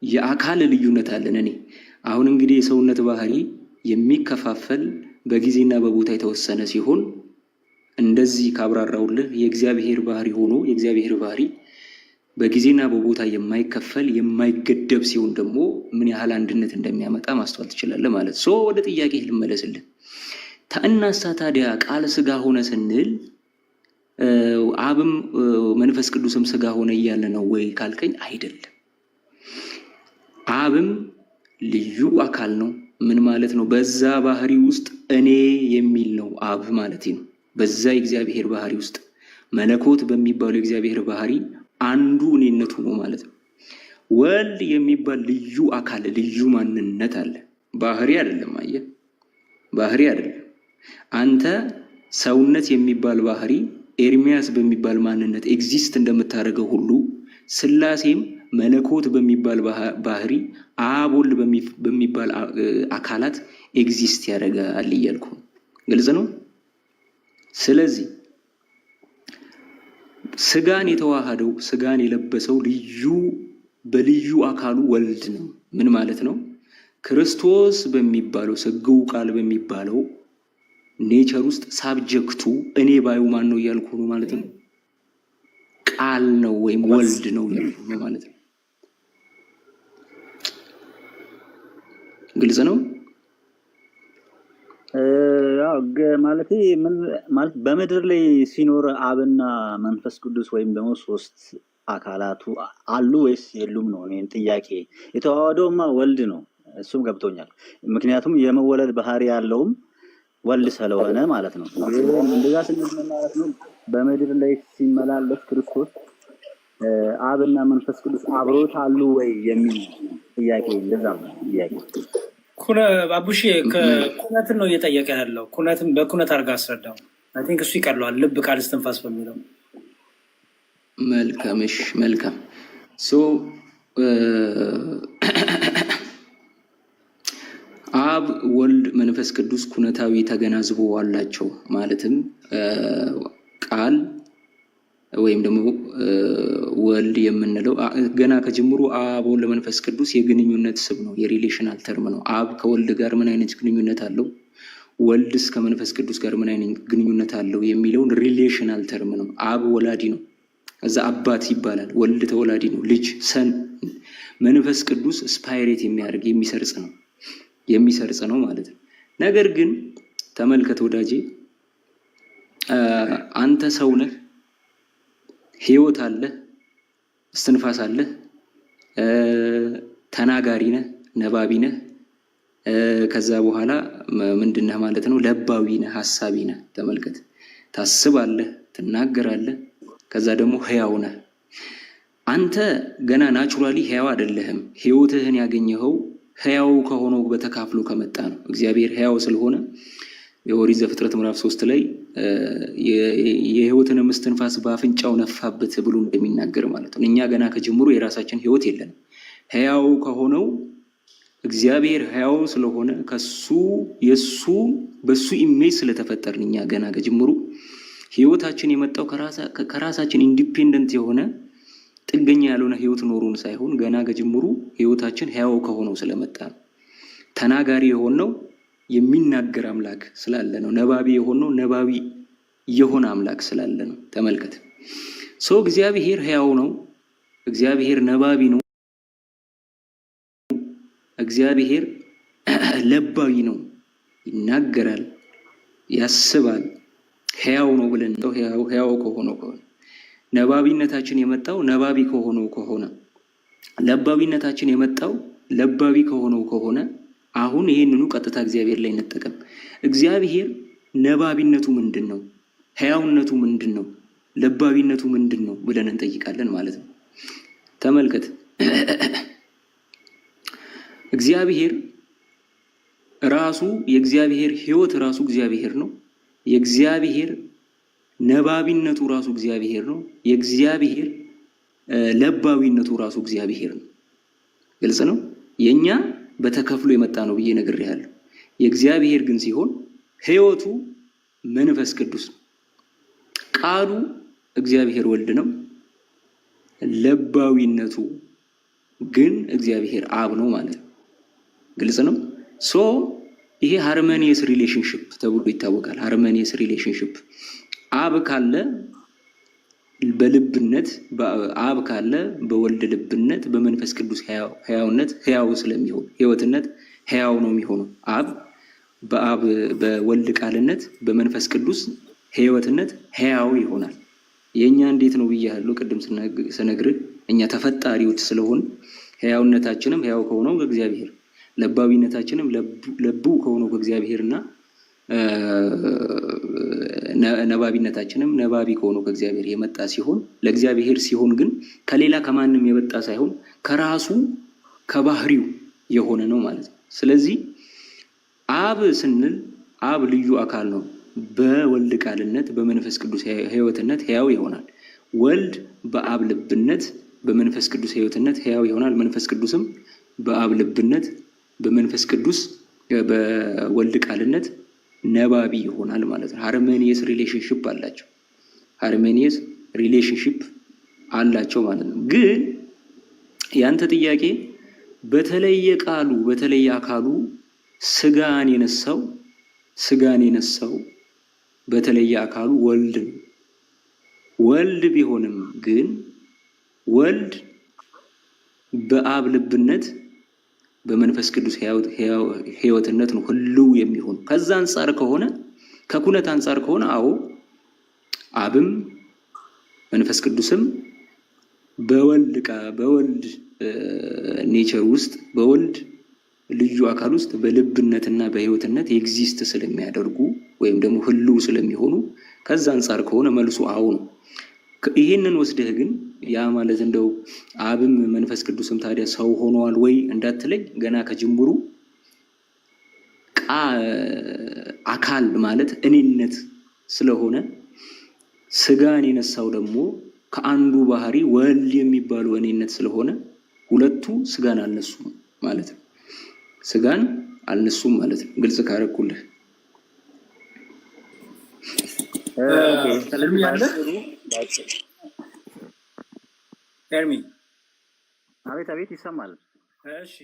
የአካል ልዩነት አለን። እኔ አሁን እንግዲህ የሰውነት ባህሪ የሚከፋፈል በጊዜና በቦታ የተወሰነ ሲሆን እንደዚህ ካብራራውልህ የእግዚአብሔር ባህሪ ሆኖ የእግዚአብሔር ባህሪ በጊዜና በቦታ የማይከፈል የማይገደብ ሲሆን ደግሞ ምን ያህል አንድነት እንደሚያመጣ ማስተዋል ትችላለህ ማለት ነው። ወደ ጥያቄ ልመለስልህ። ተእናሳ ታዲያ ቃል ስጋ ሆነ ስንል አብም መንፈስ ቅዱስም ስጋ ሆነ እያለ ነው ወይ ካልከኝ አይደለም። አብም ልዩ አካል ነው። ምን ማለት ነው? በዛ ባህሪ ውስጥ እኔ የሚል ነው አብ ማለት ነው። በዛ የእግዚአብሔር ባህሪ ውስጥ መለኮት በሚባለው የእግዚአብሔር ባህሪ አንዱ እኔነቱ ነው ማለት ነው። ወልድ የሚባል ልዩ አካል ልዩ ማንነት አለ። ባህሪ አይደለም። አየህ፣ ባህሪ አይደለም። አንተ ሰውነት የሚባል ባህሪ ኤርሚያስ በሚባል ማንነት ኤግዚስት እንደምታደርገው ሁሉ ስላሴም መለኮት በሚባል ባህሪ አብ ወልድ በሚባል አካላት ኤግዚስት ያደርጋል እያልኩ። ግልጽ ነው። ስለዚህ ስጋን የተዋሃደው ስጋን የለበሰው በልዩ አካሉ ወልድ ነው። ምን ማለት ነው? ክርስቶስ በሚባለው ስግው ቃል በሚባለው ኔቸር ውስጥ ሳብጀክቱ እኔ ባዩ ማን ነው እያልኩ ነው ማለት ነው። ቃል ነው ወይም ወልድ ነው እያልኩ ነው ማለት ነው። ግልጽ ነው። ማለት በምድር ላይ ሲኖር አብና መንፈስ ቅዱስ ወይም ደግሞ ሶስት አካላቱ አሉ ወይስ የሉም ነው እኔን ጥያቄ። የተዋሃደውማ ወልድ ነው፣ እሱም ገብቶኛል። ምክንያቱም የመወለድ ባህሪ ያለውም ወልድ ስለሆነ ማለት ነው። እንደዛ ስንል ማለት ነው በምድር ላይ ሲመላለስ ክርስቶስ አብና መንፈስ ቅዱስ አብሮት አሉ ወይ የሚል ጥያቄ። እንደዛ ነው ጥያቄ። አቡሼ ኩነትን ነው እየጠየቀ ያለው። ኩነትን በኩነት አድርጋ አስረዳው። አይ ቲንክ እሱ ይቀለዋል። ልብ ቃል እስትንፋስ በሚለው መልካም። እሺ መልካም። አብ ወልድ መንፈስ ቅዱስ ኩነታዊ ተገናዝቦ አላቸው። ማለትም ቃል ወይም ደግሞ ወልድ የምንለው ገና ከጅምሩ አብ ወልድ መንፈስ ቅዱስ የግንኙነት ስም ነው፣ የሪሌሽናል ተርም ነው። አብ ከወልድ ጋር ምን አይነት ግንኙነት አለው፣ ወልድስ ከመንፈስ ቅዱስ ጋር ምን አይነት ግንኙነት አለው የሚለውን ሪሌሽናል ተርም ነው። አብ ወላዲ ነው፣ እዛ አባት ይባላል። ወልድ ተወላዲ ነው፣ ልጅ ሰን። መንፈስ ቅዱስ ስፓይሬት የሚያደርግ የሚሰርጽ ነው ማለት ነው። ነገር ግን ተመልከት ወዳጄ፣ አንተ ሰው ነህ፣ ህይወት አለ፣ እስትንፋስ አለ፣ ተናጋሪ ነህ፣ ነባቢ ነህ። ከዛ በኋላ ምንድነህ ማለት ነው? ለባዊ ነህ፣ ሐሳቢ ነህ። ተመልከት፣ ታስባለህ፣ ትናገራለህ፣ ከዛ ደግሞ ህያው ነህ። አንተ ገና ናቹራሊ ህያው አይደለህም። ህይወትህን ያገኘኸው ህያው ከሆነው በተካፍሎ ከመጣ ነው። እግዚአብሔር ህያው ስለሆነ የኦሪት ዘፍጥረት ምዕራፍ 3 ላይ የህይወትን እስትንፋስ በአፍንጫው ነፋበት ብሎ እንደሚናገር ማለት ነው። እኛ ገና ከጅምሩ የራሳችን ህይወት የለንም። ህያው ከሆነው እግዚአብሔር ህያው ስለሆነ በሱ ኢሜጅ ስለተፈጠርን እኛ ገና ከጅምሩ ህይወታችን የመጣው ከራሳችን ኢንዲፔንደንት የሆነ ጥገኛ ያልሆነ ህይወት ኖሩን ሳይሆን ገና ከጅምሩ ህይወታችን ህያው ከሆነው ስለመጣ ነው። ተናጋሪ የሆነው የሚናገር አምላክ ስላለ ነው። ነባቢ የሆነው ነባቢ የሆነ አምላክ ስላለ ነው። ተመልከት፣ እግዚአብሔር ህያው ነው፣ እግዚአብሔር ነባቢ ነው፣ እግዚአብሔር ለባዊ ነው፣ ይናገራል፣ ያስባል፣ ህያው ነው ብለን ነው። ህያው ከሆነ ነባቢነታችን የመጣው ነባቢ ከሆነ ለባቢነታችን የመጣው ለባቢ ከሆነ አሁን ይሄንኑ ቀጥታ እግዚአብሔር ላይ እንጠቀም። እግዚአብሔር ነባቢነቱ ምንድነው? ህያውነቱ ምንድነው? ለባቢነቱ ምንድነው ብለን እንጠይቃለን ማለት ነው። ተመልከት፣ እግዚአብሔር ራሱ የእግዚአብሔር ህይወት ራሱ እግዚአብሔር ነው። የእግዚአብሔር ነባቢነቱ ራሱ እግዚአብሔር ነው። የእግዚአብሔር ለባዊነቱ ራሱ እግዚአብሔር ነው። ግልጽ ነው። የኛ በተከፍሎ የመጣ ነው ብዬ ነግሬሃለሁ። የእግዚአብሔር ግን ሲሆን ህይወቱ መንፈስ ቅዱስ ነው። ቃሉ እግዚአብሔር ወልድ ነው። ለባዊነቱ ግን እግዚአብሔር አብ ነው ማለት ነው። ግልጽ ነው። ይሄ ሃርሞኒየስ ሪሌሽንሽፕ ተብሎ ይታወቃል። ሃርሞኒየስ ሪሌሽንሽፕ አብ ካለ በልብነት፣ አብ ካለ በወልድ ልብነት፣ በመንፈስ ቅዱስ ህያውነት ህያው ስለሚሆን ህይወትነት ህያው ነው የሚሆነው። አብ በአብ በወልድ ቃልነት፣ በመንፈስ ቅዱስ ህይወትነት ህያው ይሆናል። የኛ እንዴት ነው ብያለሁ ቅድም ስነግርህ፣ እኛ ተፈጣሪዎች ስለሆን ህያውነታችንም ህያው ከሆነው ከእግዚአብሔር፣ ለባዊነታችንም ለቡ ከሆነው ከእግዚአብሔርና ነባቢነታችንም ነባቢ ከሆነው ከእግዚአብሔር የመጣ ሲሆን ለእግዚአብሔር ሲሆን ግን ከሌላ ከማንም የመጣ ሳይሆን ከራሱ ከባህሪው የሆነ ነው ማለት ነው። ስለዚህ አብ ስንል አብ ልዩ አካል ነው። በወልድ ቃልነት፣ በመንፈስ ቅዱስ ህይወትነት ህያው ይሆናል። ወልድ በአብ ልብነት፣ በመንፈስ ቅዱስ ህይወትነት ህያው ይሆናል። መንፈስ ቅዱስም በአብ ልብነት፣ በመንፈስ ቅዱስ በወልድ ቃልነት ነባቢ ይሆናል ማለት ነው። ሃርሞኒየስ ሪሌሽንሽፕ አላቸው። ሃርሞኒየስ ሪሌሽንሽፕ አላቸው ማለት ነው። ግን ያንተ ጥያቄ በተለየ ቃሉ በተለየ አካሉ ስጋን የነሳው በተለየ አካሉ ወልድ ነው። ወልድ ቢሆንም ግን ወልድ በአብ ልብነት በመንፈስ ቅዱስ ህይወትነት ነው ህልው የሚሆን። ከዛ አንጻር ከሆነ ከኩነት አንጻር ከሆነ አዎ አብም መንፈስ ቅዱስም በወልድ ኔቸር ውስጥ በወልድ ልዩ አካል ውስጥ በልብነትና በህይወትነት ኤግዚስት ስለሚያደርጉ ወይም ደግሞ ህልው ስለሚሆኑ ከዛ አንጻር ከሆነ መልሱ አዎ ነው። ይሄንን ወስደህ ግን ያ ማለት እንደው አብም መንፈስ ቅዱስም ታዲያ ሰው ሆነዋል ወይ እንዳትለኝ፣ ገና ከጅምሩ አካል ማለት እኔነት ስለሆነ ስጋን የነሳው ደግሞ ከአንዱ ባህሪ ወልድ የሚባለው እኔነት ስለሆነ ሁለቱ ስጋን አልነሱም ማለት ነው። ስጋን አልነሱም ማለት ነው። ግልጽ ካረኩልህ ኤርሚ አቤት አቤት ይሰማል። እሺ